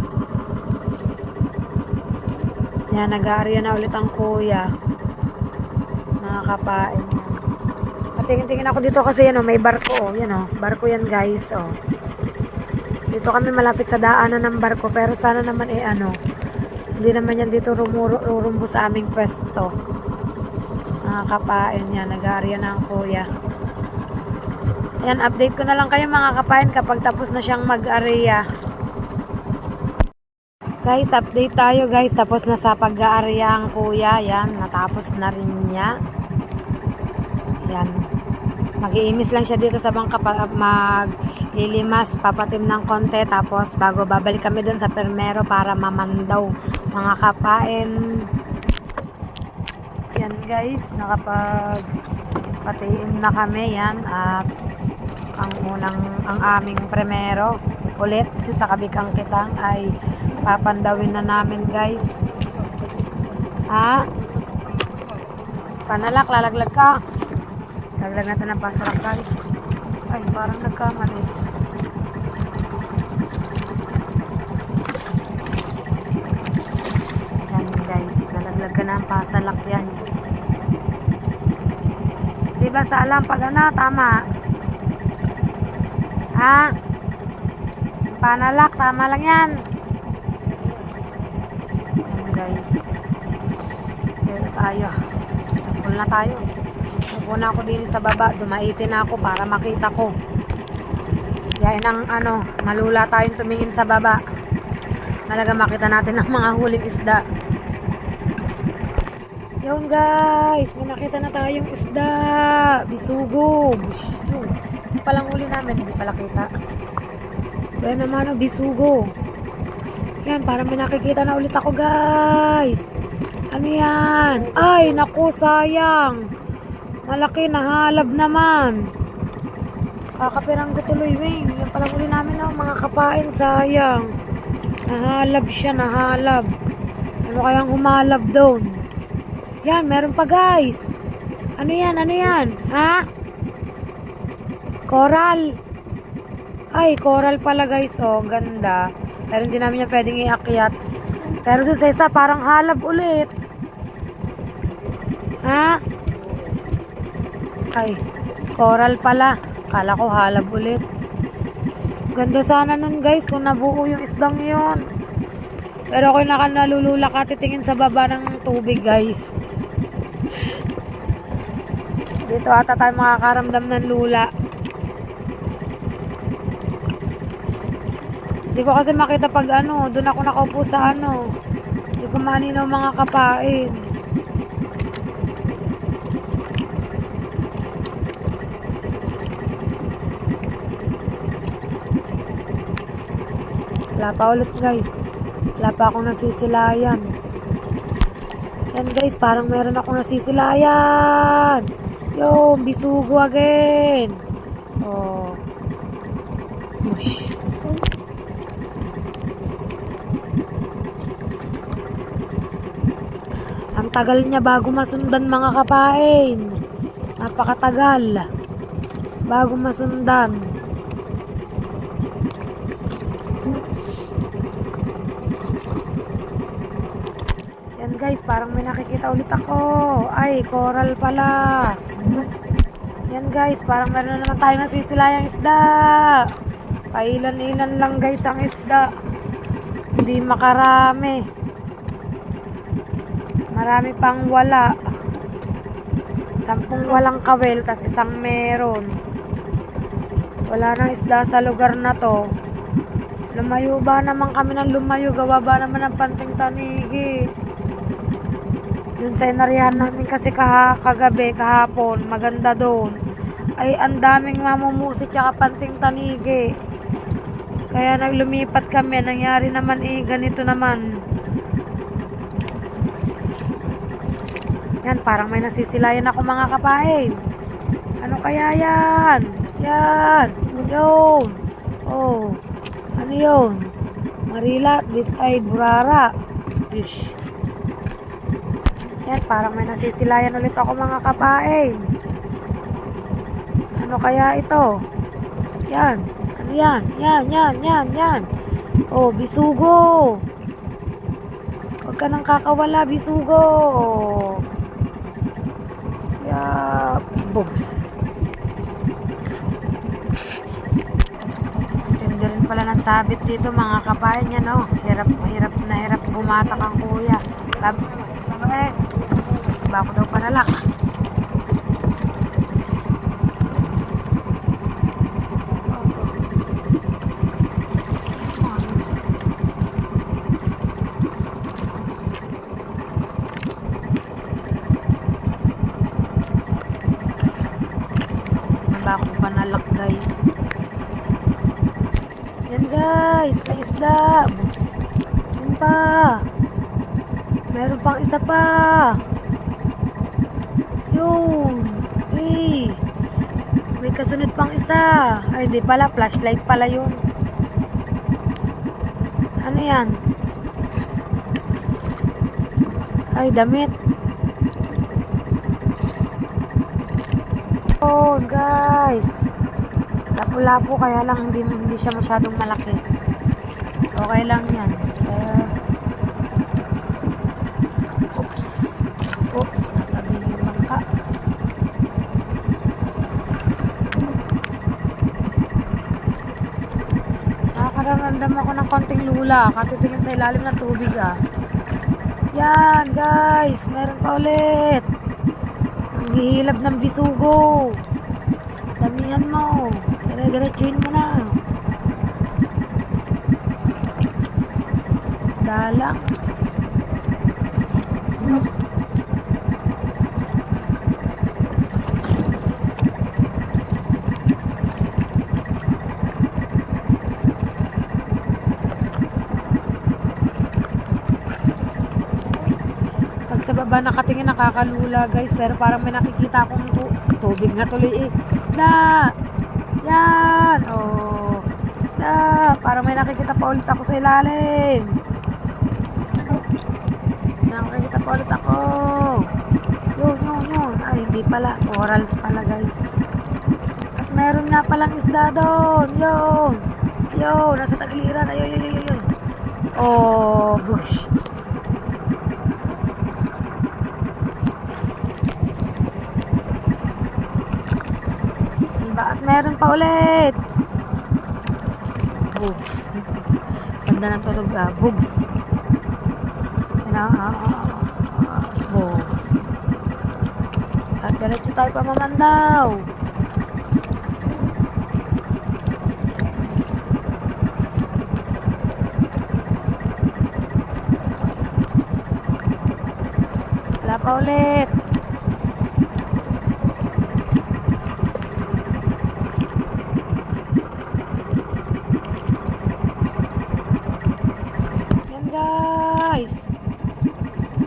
Yan, nag-area na ulit ang kuya. Mga kapain. Patingin-tingin ako dito kasi yan, may barko. Oh. Yan, oh. Barko yan guys. Oh. Dito kami malapit sa daanan ng barko. Pero sana naman hindi naman yan dito rumbo sa aming pwesto. Mga kapain yan. Nag-area na ang kuya. Ayan, update ko na lang kayo mga kapain kapag tapos na siyang mag-area. Guys, update tayo guys. Tapos na sa pag-area ang kuya. Yan, natapos na rin niya. Yan. Mag-iimis lang siya dito sa bangka. Maglilimas, papatim ng konti. Tapos bago babalik kami dun sa permero para mamandaw mga kapain. Yan guys, nakapag-patiin na kami. Yan, at ang aming premero ulit sa Kabikang Kitang ay papandawin na namin guys. Panalak, lalaglag ka. Lalaglag natin ang pasalak guys. Ay, parang nagkamali. Yan guys, lalaglag ka na ang pasalak yan. Diba sa alam pag tama? Panalak, tama lang yan. Ayan guys. Sira tayo. Sapul na tayo. Upo na ako din sa baba. Dumaitin na ako para makita ko. Yan ang malula tayong tumingin sa baba. Talaga makita natin ang mga huling isda. Yun guys, may nakita na tayong isda. Bisugo. Yun. Palang huli namin, hindi pala kita. Kaya naman bisugo. Yan, parang may nakikita na ulit ako guys. Ano yan? Ay, naku, sayang. Malaki, nahalab naman. Kakapiranggo tuloy, wing. Yan palang huli namin mga kapain, sayang. Nahalab siya, nahalab. Ano kayang humalab doon? Yan, meron pa guys. Ano yan, ano yan? Coral. Ay, coral pala guys. Oh, ganda. Pero hindi namin niya pwedeng iakyat. Pero dun sa isa, parang halab ulit. Ay, coral pala. Kala ko halab ulit. Ganda sana nun guys kung nabuo yung isdang yun. Pero ako'y nalulula ka titingin sa baba ng tubig guys. Dito ata tayo makakaramdam ng lula. Hindi ko kasi makita pag doon ako nakaupo sa Hindi ko maninaw mga kapain. Wala pa ulit guys. Wala pa akong nasisilayan. Yan guys, parang meron akong nasisilayan. Yo, bisugo again. Oh. Mush. Ang tagal niya bago masundan mga kapain. Napakatagal. Bago masundan. Yan guys, parang may nakikita ulit ako. Ay, coral pala. Yan guys, parang meron na naman tayo nasisilayang isda. Pailan-ilan lang guys ang isda. Hindi makarami. Marami pang wala. 10 walang kawel, tas isang meron. Wala nang isda sa lugar na to. Lumayo ba naman kami ng lumayo? Gawa ba naman ng Panting Tanigi? Yun sa inarihan namin kasi kagabi, kahapon. Maganda doon. Ay, ang daming mamumusit tsaka Panting Tanigi. Kaya naglumipat kami. Nangyari naman ganito naman. Yan, parang may nasisilayan ako mga kapain. Ano kaya yan? Yan. Yun. Oh. Ano yun? Marila, Bisay, Burara. Ish. Yan, parang may nasisilayan ulit ako mga kapain. Ano kaya ito? Yan. Ano yan? Yan. Oh, bisugo. Huwag ka nang kakawala, bisugo. Bugs. Tindi rin pala ng sabit dito mga kapain yan, no? Hirap bumatak ang kuya. Bako daw panalak. isda. Bugs. Yun pa. Meron pang isa pa. Yun. Eh. May kasunod pang isa. Ay, hindi pala. Flashlight pala yun. Ano yan? Ay, damit. Oh, guys. Lapu-lapu kaya lang hindi siya masyadong malaki. Okay lang yan. Oops. Oops. Natabi yung bangka. Nakakaramdam ako ng konting lula. Katitingin sa ilalim ng tubig ah. Yan guys. Meron pa ulit. Ang hihilab ng bisugo. Damihan mo. Dire-diretsuhin mo na. Dalang. Pag sa baba nakatingin nakakalula guys, pero parang may nakikita akong tubig na tuloy eh. Isda! Yan! Oh, isda! Parang may nakikita pa ulit ako sa ilalim. Nakikita pa ulit ako. Yun. Ay, hindi pala. Corals pala guys. At meron nga palang isda doon. Yun! Nasa tagiliran. Ayun. Oh, bush. At meron pa ulit. Bugs. Ganda ng tunog bugs. Bugs. At diretso tayo pamamandaw. Wala pa ulit.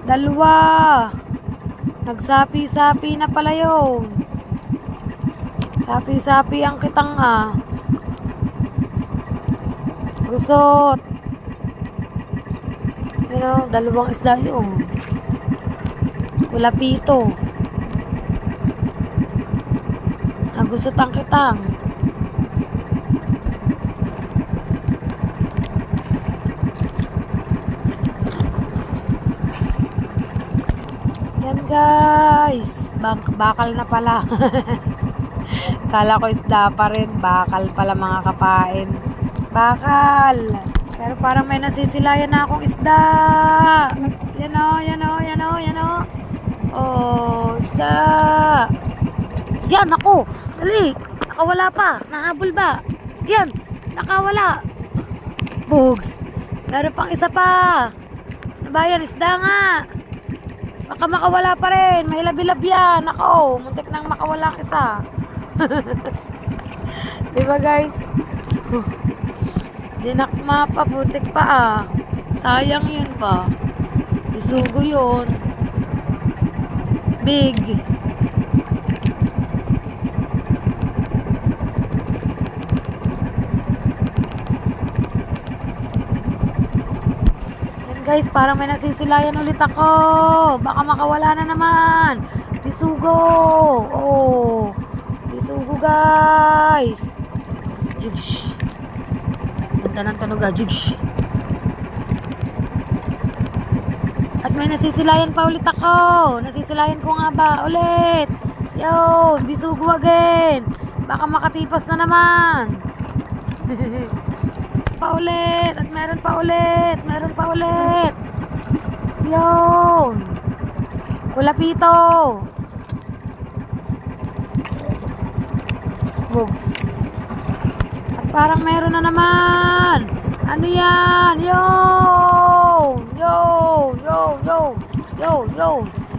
Dalawa. Nagsapi-sapi na pala yun. Sapi-sapi ang kitang Gusot. Dalawang isda yun. Kulapito. Nagusot ang kitang. Yan guys, bakal na pala. Kala ko isda pa rin, bakal pala mga kapain. Bakal. Pero parang may nasisilayan na akong isda. Yan o. Oh, isda. Yan ako. Dali. Nakawala pa. Nahabol ba? Yan. Nakawala. Bugs. Meron pang isa pa. Ano ba yan? Isda nga. Baka makawala pa rin. May labi-lab yan. Ako, muntik nang makawala ang isa. Diba guys? Dinakma pa. Muntik pa Sayang yun ba? Isugo yun. Big. Guys, parang may nasisilayan ulit ako. Baka makawala na naman. Bisugo. Oh. Bisugo, guys. Jugs. Ganda ng tunog, jugs. At may nasisilayan pa ulit ako. Nasisilayan ko nga ba? Ulit. Yun. Bisugo again. Baka makatipas na naman. Paulit at meron pa ulit. Yun. Kulapito. Bugs. At parang meron na naman. Ano yan? Yo.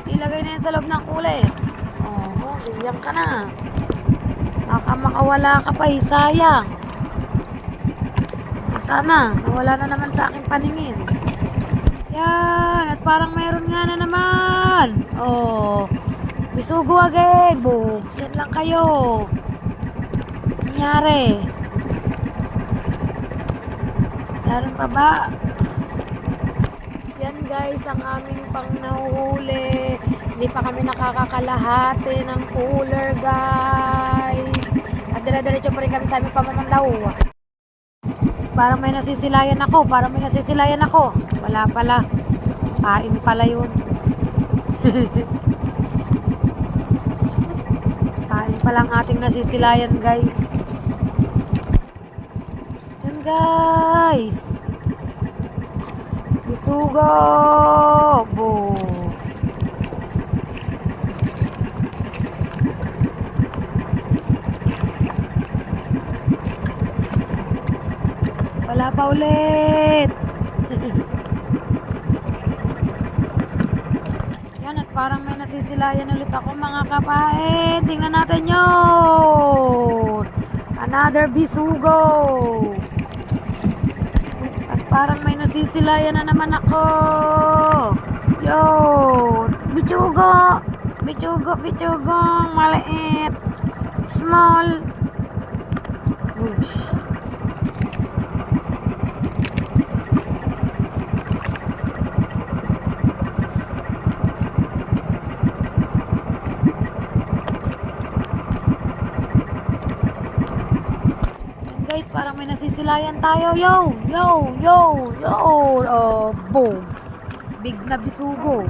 Ilagay na yan sa loob ng kulay. Oh, bigyan ka na. Baka makawala ka pa sayang. sana. Wala na naman sa aking paningin. Yan. At parang mayroon nga na naman. Oh. Bisugo again. Bugs. Yan lang kayo. Nangyari. Meron pa ba? Yan guys, ang aming pang nahuhuli. Hindi pa kami nakakakalahati ng cooler guys. At dire-diretso pa rin kami sa aming pamamandaw. Parang may nasisilayan ako. Wala pala. Kain pala yun. Kain pala ang ating nasisilayan guys. Yan guys. Bisugo. Bugs. Wala pa ulit. Yan, at parang may nasisilayan ulit ako mga kapain. Tingnan natin yun. Another bisugo. At parang may nasisilayan na naman ako. Yun. Bichugo. Bichugo. Maliit. Small. Whoosh. Guys, parang may nasisilayan tayo. Yo. Oh, boom. Big na bisugo.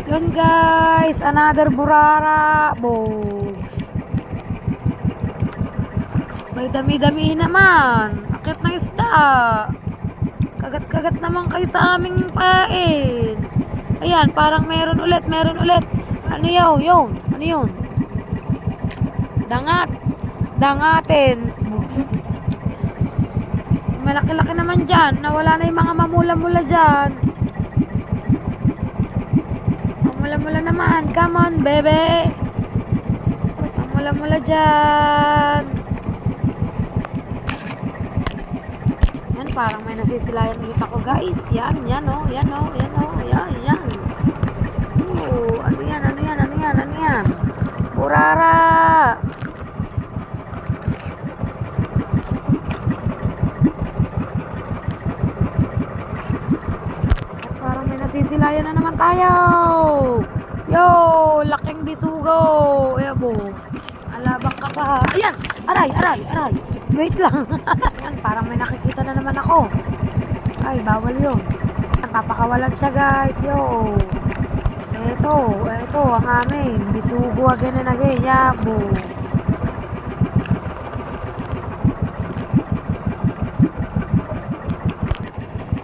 Yun guys, another burara. Bogs. May dami-dami naman. Akit ng isda. Kagat-kagat naman kayo sa aming pain. Ayan, parang meron ulit. Ano yun? Ano yun? Dangatin. Malaki-laki naman dyan. Nawala na yung mga mamula-mula dyan. Mamula-mula naman. Come on, bebe. Mamula-mula dyan. Parang may nasisilayan ulit ako guys. Yan. Oh, ano yan? Burara. At parang may nasisilayan na naman tayo. Yo, laking bisugo. Ebo. Alabang ka pa. Ayan. Aray. Wait lang. Yan, parang may nakikita na naman ako. Ay, bawal yun. Papakawalan siya guys. Yo. Eto ang amin. Bisugo again and again. Yabo.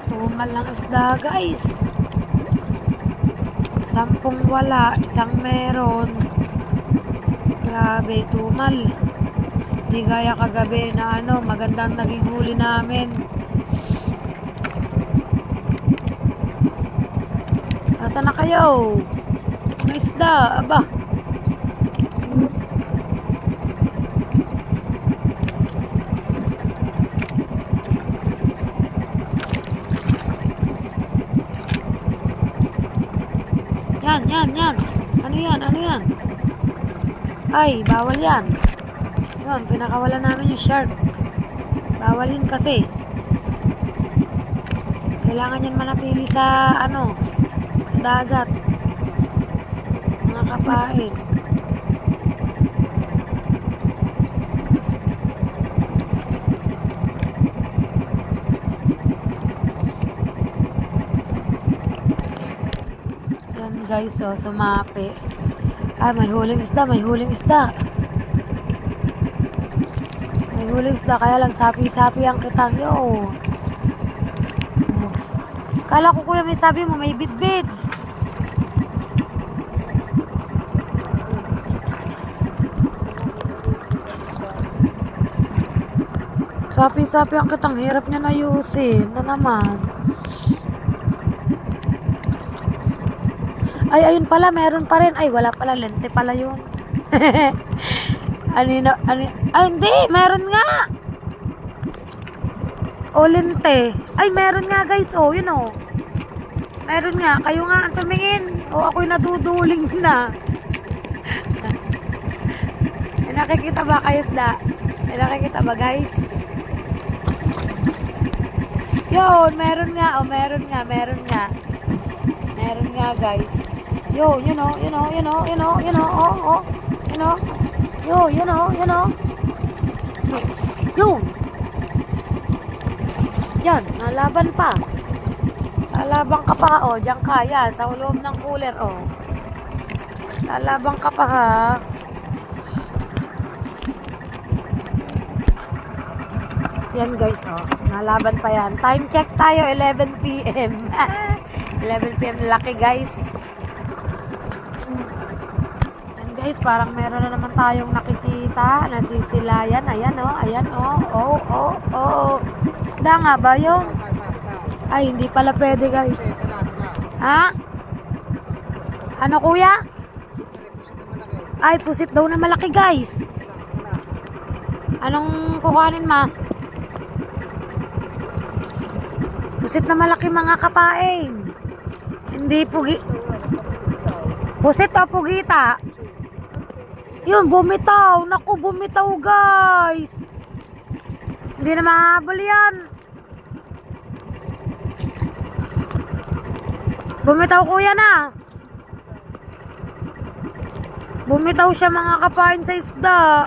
Tumal lang isda guys. 10 wala, 1 meron. Grabe, tumal. Di gaya kagabi na magandang naging huli namin. Nasaan na kayo? May isda, aba. Yan. Ano yan? Ay, bawal yan. Yun, pinakawalan namin yung shark. Bawal yun kasi. Kailangan yan manatili sa sa dagat. Mga kapain. Yan guys, sumapi. May huling isda. May huling isda, kaya lang sapi-sapi ang kitang. Yo. Kala ko kuya may sabi mo, may bit-bit. Sapi-sapi ang kitang hirap niya na ayusin. Na naman. Ay, ayun pala, meron pa rin. Ay, wala pala, lente pala yun. Ay, hindi, meron nga. O, lente. Ay, meron nga guys, o, yun o. Meron nga, kayo nga ang tumingin. O, ako'y naduduling na. May nakikita ba kayo, isda? May nakikita ba, guys? Yun, meron nga, o, meron nga. Meron nga, guys. Yo, you know. Oh. You know. Yun. Yan, nalaban pa. Lalabang ka pa, oh. Diyan ka, yan. Sa loob ng cooler, oh. Lalabang ka pa, ha. Yan, guys, oh. Nalaban pa yan. Time check tayo, 11 p.m. 11 p.m. Laki, guys. And guys, parang meron na naman tayong nakikita. Nasisilayan. Ayan, oh. Ayan, oh. Oh. Isda nga ba yun? Ay, hindi pala pwede, guys. Ha? Ano, kuya? Ay, pusit daw na malaki, guys. Anong kukuhanin, ma? Pusit na malaki, mga kapain. Hindi pugi. Pusit o pugita? Yun, bumitaw. Naku, bumitaw, guys. Hindi na mahabol yan. Bumitaw, kuya, na. Bumitaw siya, mga kapain, sa isda.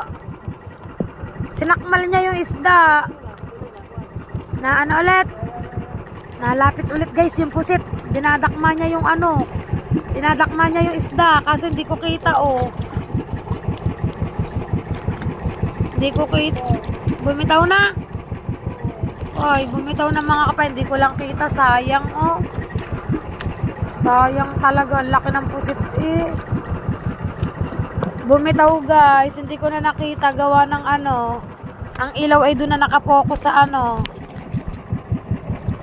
Sinakmal niya yung isda. Na ano ulit? Nalapit ulit, guys, yung pusit. Dinadakma niya yung ano. Dinadakma niya yung isda. Kaso hindi ko kita, oh. Hindi ko kita. Bumitaw na. Ay, bumitaw na, mga kapain. Hindi ko lang kita. Sayang, oh. Sayang talaga. Ang laki ng pusit, eh. Bumitaw, guys. Hindi ko na nakita. Gawa ng ano. Ang ilaw ay doon na nakapokus sa ano.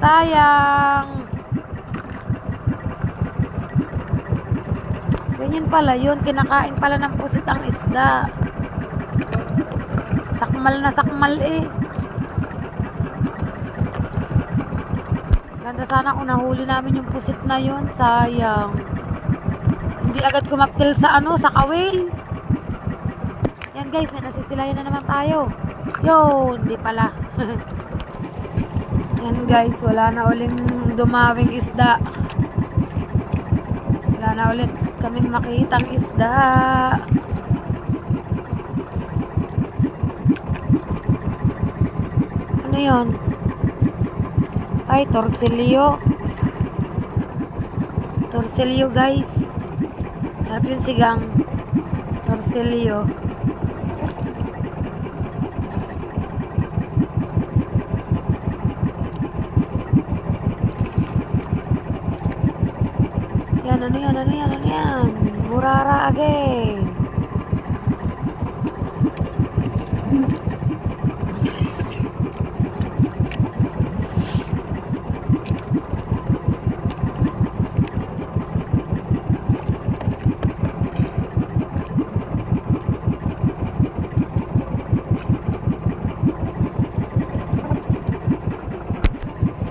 Sayang. Ganyan pala yun. Kinakain pala ng pusit ang isda. Sakmal na sakmal, eh. Ganda sana kung nahuli namin yung pusit na yun. Sayang. Hindi agad kumaptil sa ano, sa kawil. Yan, guys, may nasisilayan na naman tayo. Yo, hindi pala. Yan, guys, wala na uling dumawing isda. Wala na ulit kaming makitang isda. Ano yun? Ay, torsilyo. Torsilyo, guys. Sarap yung sigang. Torsilyo. Ano yan? Burara again.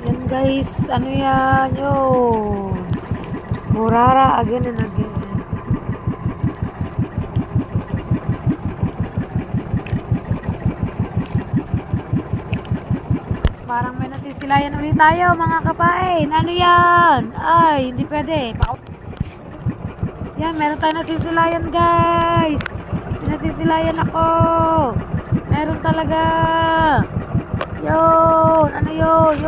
Yan, guys, ano yan? Yo. Burara again and again. Parang may nasisilayan ulit tayo, mga kapain. Ano yan? Ay, hindi pwede. Yan, meron tayo nasisilayan, guys. Nasisilayan ako. Meron talaga. Yun. Ano yun?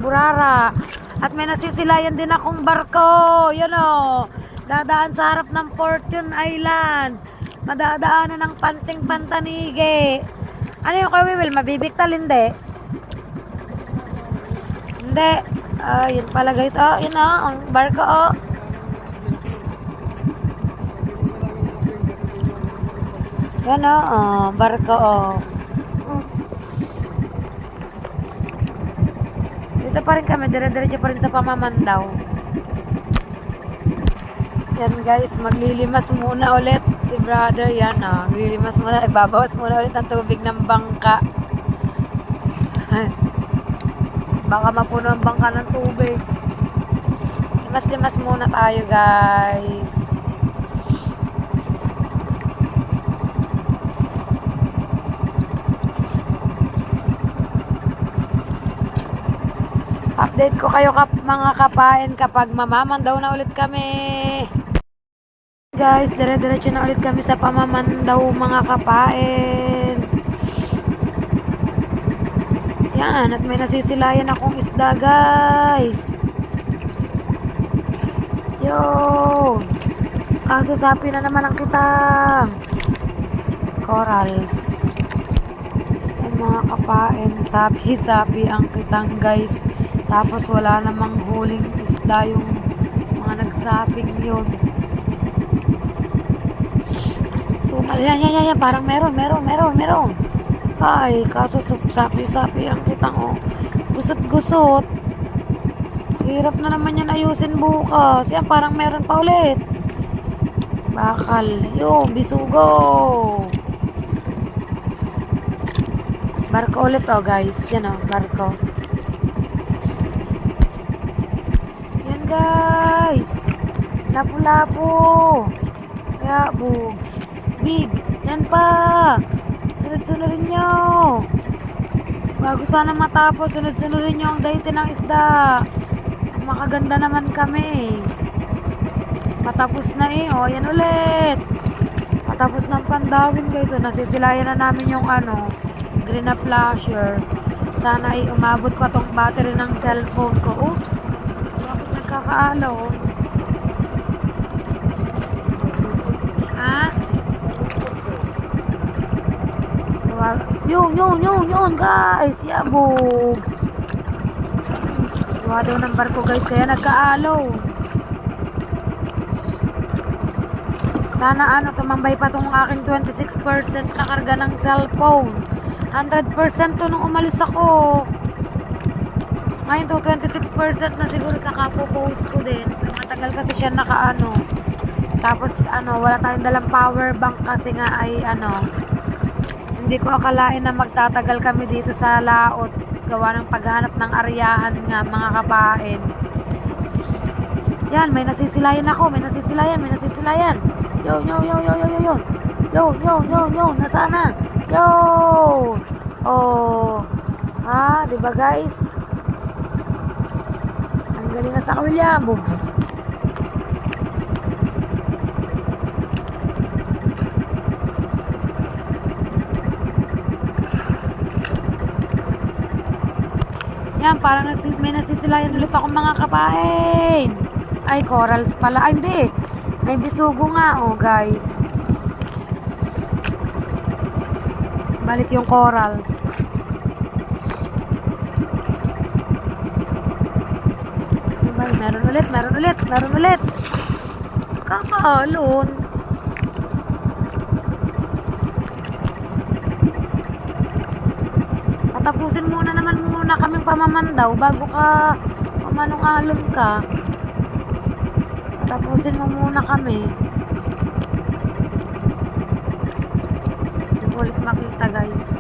Burara. At may nasisilayan din akong barko. Yun o. Dadaan sa harap ng Fortune Island. Madadaanan ng Panting Pantanige. Ano yung kay Will? Mabibigtal, hindi? Hindi. Yun pala, guys. Oh, yun o. Ang barko o. Yan o. Barko o. Dito pa rin kami, dire-diretso pa rin sa Pamamandaw. Yan guys, maglilimas muna ulit si brother. Yan maglilimas muna, nagbabawas muna ulit ng tubig ng bangka. Baka mapuno ang bangka ng tubig. Limas-limas muna tayo guys. Update ko kayo mga kapain kapag mamamandaw na ulit kami. Guys, dire-diretso na ulit kami sa Pamamandaw mga kapain. Yan, at may nasisilayan akong isda guys. Yo! Kaso sapi na naman ang kitang. Corals. Ay mga kapain, sapi ang kitang guys. Tapos wala namang huling isda yung mga nagsaping yun. Yan. Parang meron. Ay, kaso sapi ang kitang Gusot-gusot. Hirap na naman yan ayusin bukas. Yan, parang meron pa ulit. Bakal. Yung, bisugo. Barko ulit guys. Yan barko. Yan guys. Lapu-lapu. Ya, bugs. Big. Yan pa. Sunod-sunodin nyo. Bago sana matapos, sunod-sunodin nyo ang dahitin ng isda. Makaganda naman kami. Patapos na yan ulit. Patapos ng pandawin guys. So, nasisilayan na namin yung green na flasher. Sana umabot pa tong battery ng cellphone ko. Oops. Bakit nagkakaalaw? Yun guys, yabugs. Gawa daw ng barko guys, kaya nagkaalaw. Sana tumambay pa tong aking 26% na karga ng cellphone. 100% to nung umalis ako. Ngayon to 26% na siguro kakapopost ko din. Matagal kasi siya Tapos wala tayong dalang power bank kasi nga ay hindi ko akalain na magtatagal kami dito sa laot. Gawa ng paghanap ng aryahan nga mga kapain. Yan, may nasisilayan ako. May nasisilayan. Yo. Nasaan na? Yo. Oh. Diba guys? Ang galing na sa William, boobs. Yan, parang may nasisilayan ulit ako mga kapain. Ay, corals pala. Ay, hindi. May bisugo nga, guys. Balik yung corals. Diba, meron ulit. Kakalon. Tapusin muna kaming Pamamandaw bago ka umanong-alon ka. Tapusin mo muna kami. Hindi ko ulit makita guys.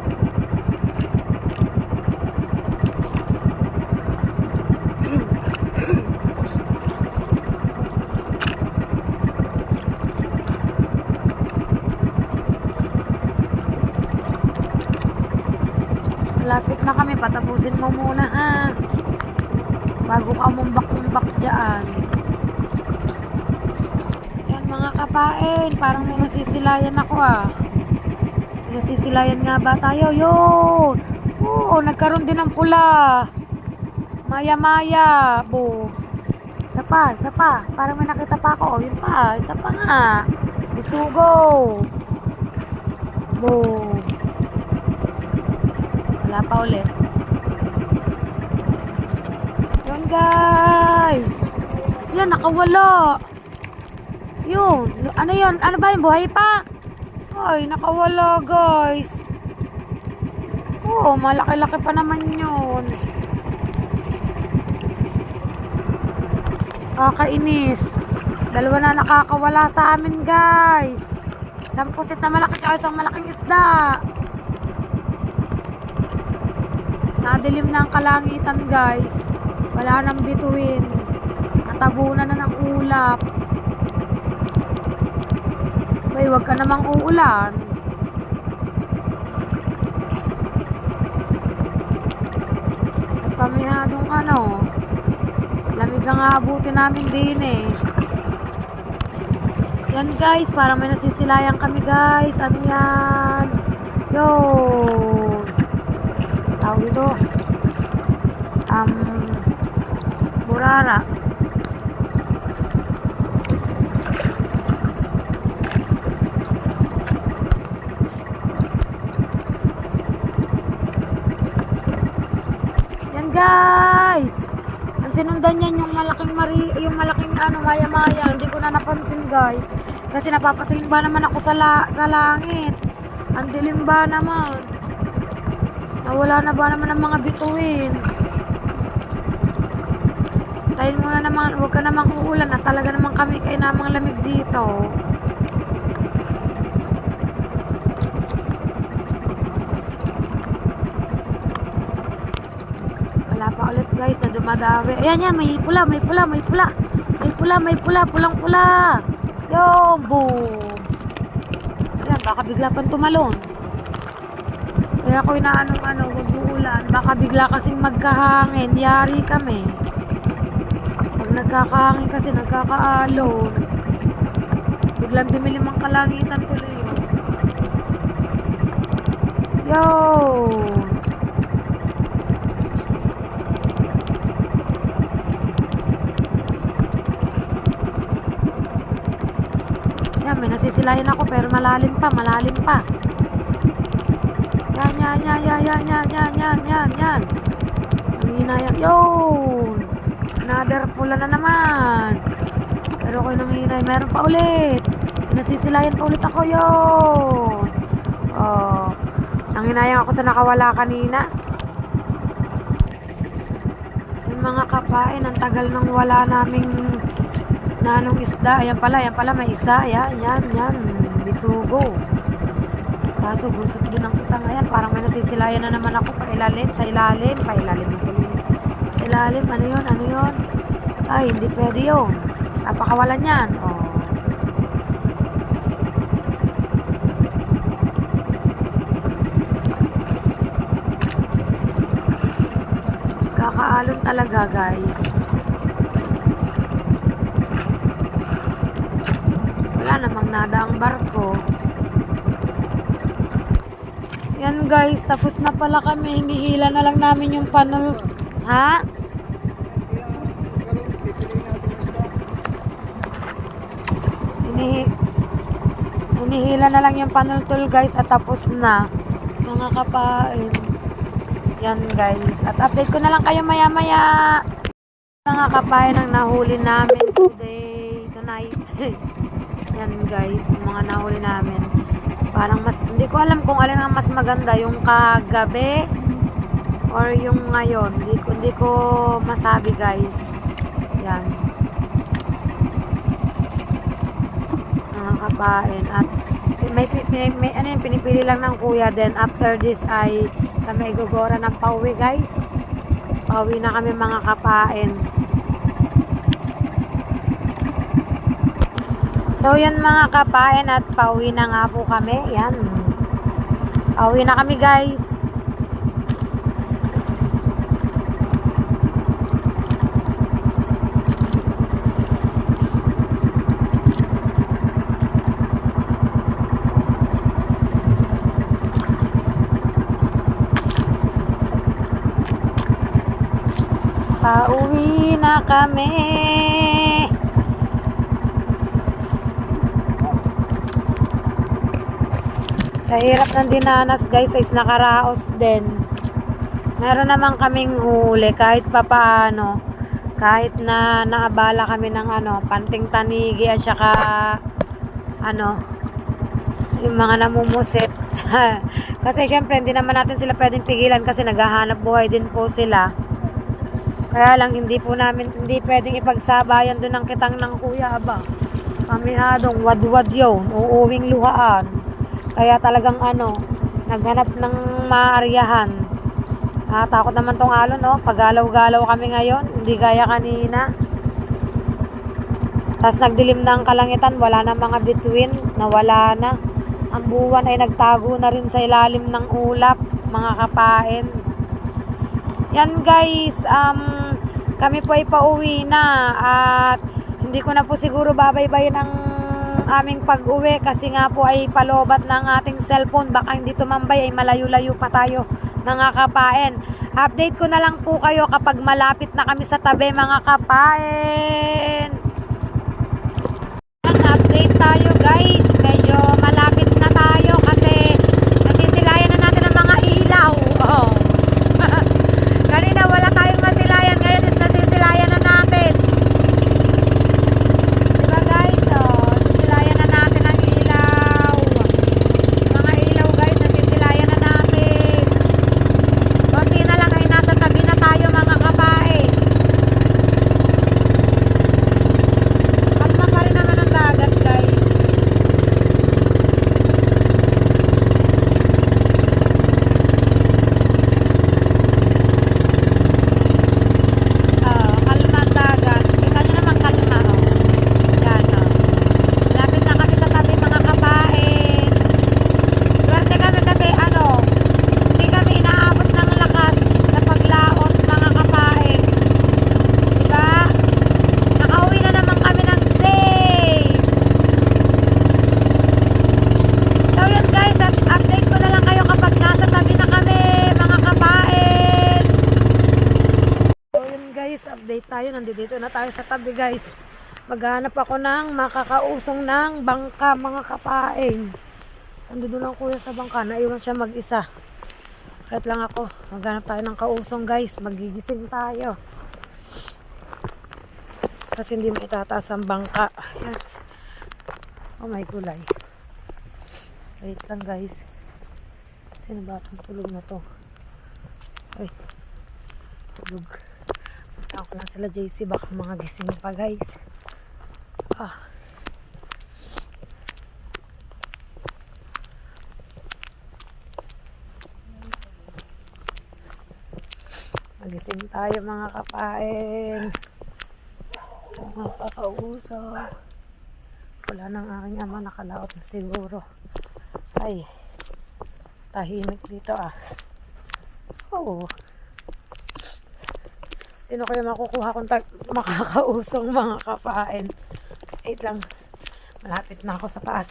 Lapit na kami, patapusin mo muna bago ka mumbak-mumbak dyan. Yan mga kapain, parang may nasisilayan ako nasisilayan nga ba tayo? Yun! Oo, nagkaroon din ng pula. Maya-maya. Isa pa, parang may nakita pa ako. Yun pa, isa pa nga. Bisugo. Wala pa ulit. Yun guys. Yan, nakawala. Yun. Ano yun? Ano ba yung buhay pa? Ay, nakawala guys. Oo, malaki-laki pa naman yun. Kakainis. Dalawa na nakakawala sa amin, guys. Isang pusit na malaki at isang malaking isda. Nadilim na ang kalangitan, guys. Wala nang bituin. Natabunan na ng ulap. Bay, wag ka namang uulan. At pamihadong lamig ang aabutin namin din eh. Yan guys, parang may nasisilayan kami guys. Ano yan? Yo! Tawag ito. Burara. Yan guys. Ang sinundan niyan yung malaking maya-maya. Hindi ko na napansin guys. Kasi napapatingin ba naman ako sa langit. Ang dilim ba naman. Nawala na ba naman ang mga bituin. Tayo muna naman, huwag ka namang uulan at talaga naman kami kayo namang lamig dito. Wala pa ulit guys na dumadawi. Ayan yan, may pula. Pulang pula. Yo, boom. Ayan, baka bigla pang tumalon. Kaya ako huwag uulan. Baka bigla kasing magkahangin. Yari kami. Pag nagkakahangin kasi nagkakaalon. Biglang dumilim ang kalangitan tuloy. Yo! Yan, may nasisilayan ako pero malalim pa. Yan. Nanginayang. Yun! Another pula na naman. Pero ako nanginay. Meron pa ulit. Nasisilayan pa ulit ako. Yun! Oh. Nanginayang ako sa nakawala kanina. Yung mga kapain, ang tagal nang wala naming nanong isda. Ayan pala may isa. Yan. Bisugo. Kaso gusot din ang kita ngayon. Parang may nasisilayan na naman ako sa ilalim. Ano yun? Ay, hindi pwede yun. Napakawalan yan. Oh. Kakaalon talaga guys. Wala namang nada ang barko. Yan guys, tapos na pala kami. Hinihila na lang namin yung panel. Ha? Hinihila na lang yung panultul guys at tapos na. Mga kapain. Yan guys. At update ko na lang kayo maya-maya. Mga kapain ang nahuli namin tonight. Yan guys, yung mga nahuli namin. Parang hindi ko alam kung alin ang mas maganda, yung kagabi or yung ngayon. Hindi ko masabi guys. Yan. Mga kapain. At may pinipili lang ng kuya. Then after this ay kami igugora ng pauwi guys. Pauwi na kami mga kapain. So yan mga kapain at pauwi na nga po kami. Yan. Pauwi na kami guys. Pauwi na kami. Sa hirap ng dinanas guys is nakaraos din. Meron naman kaming huli kahit papaano. Kahit na naabala kami ng panting tanigi at saka yung mga namumusit. Kasi syempre hindi naman natin sila pwedeng pigilan kasi naghahanap buhay din po sila. Kaya lang hindi pwedeng ipagsabayan doon ng kitang ng kuya ba. Kamihadong wadwad yun, uuwing luhaan. Kaya talagang naghanap ng maaryahan. Takot naman tong alon, no? Pagalaw-galaw kami ngayon, hindi gaya kanina. Tapos nagdilim na ang kalangitan, wala na mga bituin, nawala na. Ang buwan ay nagtago na rin sa ilalim ng ulap, mga kapain. Yan guys, kami po ay pauwi na at hindi ko na po siguro babaybayin ang aming pag-uwi kasi nga po ay palobat ng ating cellphone. Baka hindi tumambay, ay malayo-layo pa tayo mga kapain. Update ko na lang po kayo kapag malapit na kami sa tabi mga kapain. Update tayo guys, medyo malapit na tayo kasi nasisilayan na natin ang mga ilaw. Kanina wala tayong masilayan, ngayon is nasisilayan na natin. Diba guys, nasisilayan na natin ang ilaw. Mga ilaw guys, nasisilayan na natin. Konti na lang ay nasa tabi na tayo mga kapain. Kalma pa rin naman ang dagat guys. Kalma ang dagat. Kita nyo naman kalma. Yan Lapit na kami sa tabi mga kapain. Swerte kami kasi hindi kami inaabot ng lakas sa paglaot mga kapain. Diba? Nakauwi na naman kami ng safe. So yun guys, at update ko na lang kayo kapag nasa tabi na kami mga kapain. So yun guys, update tayo. Nandito na tayo sa tabi guys. Maghanap ako ng makakausong ng bangka mga kapain. Nandito lang kuya sa bangka. Naiwan siya mag-isa. Kahit lang ako. Maghanap tayo ng kausong guys. Magigising tayo. Kasi hindi maitataas ang bangka. Yes. Oh my gulay. Wait lang guys. Sino ba itong tulog na to? Ay. Tulog. Punta ko lang sila JC. Baka mga gising pa guys. Magising tayo mga kapain. Mga kakausap. Wala nang aking ama, nakalaot na siguro. Ay, tahimik dito Sino kaya makukuha kung makakausong mga kapain? Wait lang, malapit na ako sa taas.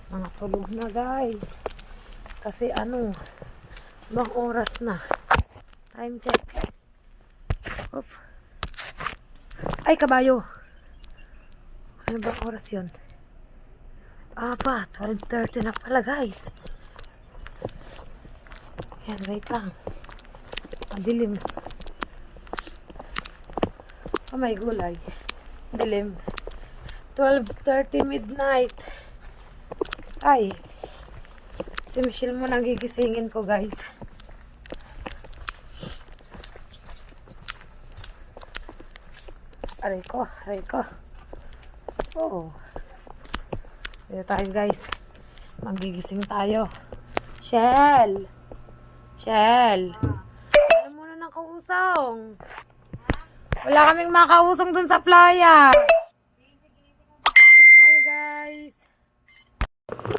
Mga tulog na guys. Kasi ibang oras na. Time check. Oop. Ay, kabayo. Ano bang oras yun? 12:30 na pala guys. Yan, wait lang. Dilim. Oh my gulay. Dilim. 12:30 midnight. Ay. Si Michelle mo nang gigisingin ko guys. Aray ko. Dito tayo guys. Magigising tayo. Shell. Ano muna ng kausong? Wala kaming makausong dun sa playa. Update ko kayo guys.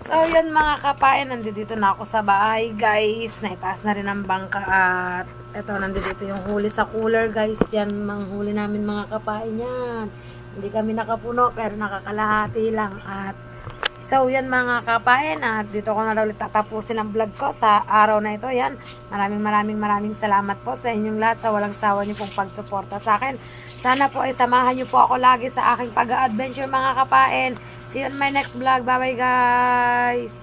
So yun mga kapain, nandito na ako sa bahay guys. Naitaas na rin ang bangka at eto, nandito yung huli sa cooler guys. Yan, manghuli namin mga kapain yan. Hindi kami nakapuno pero nakakalahati lang. At so yan mga kapain, at dito ko na ulit tatapusin ang vlog ko sa araw na ito. Yan, maraming salamat po sa inyong lahat sa walang sawa niyo pong pagsuporta sa akin. Sana po ay samahan niyo po ako lagi sa aking pag-a-adventure mga kapain. See you on my next vlog. Bye bye guys.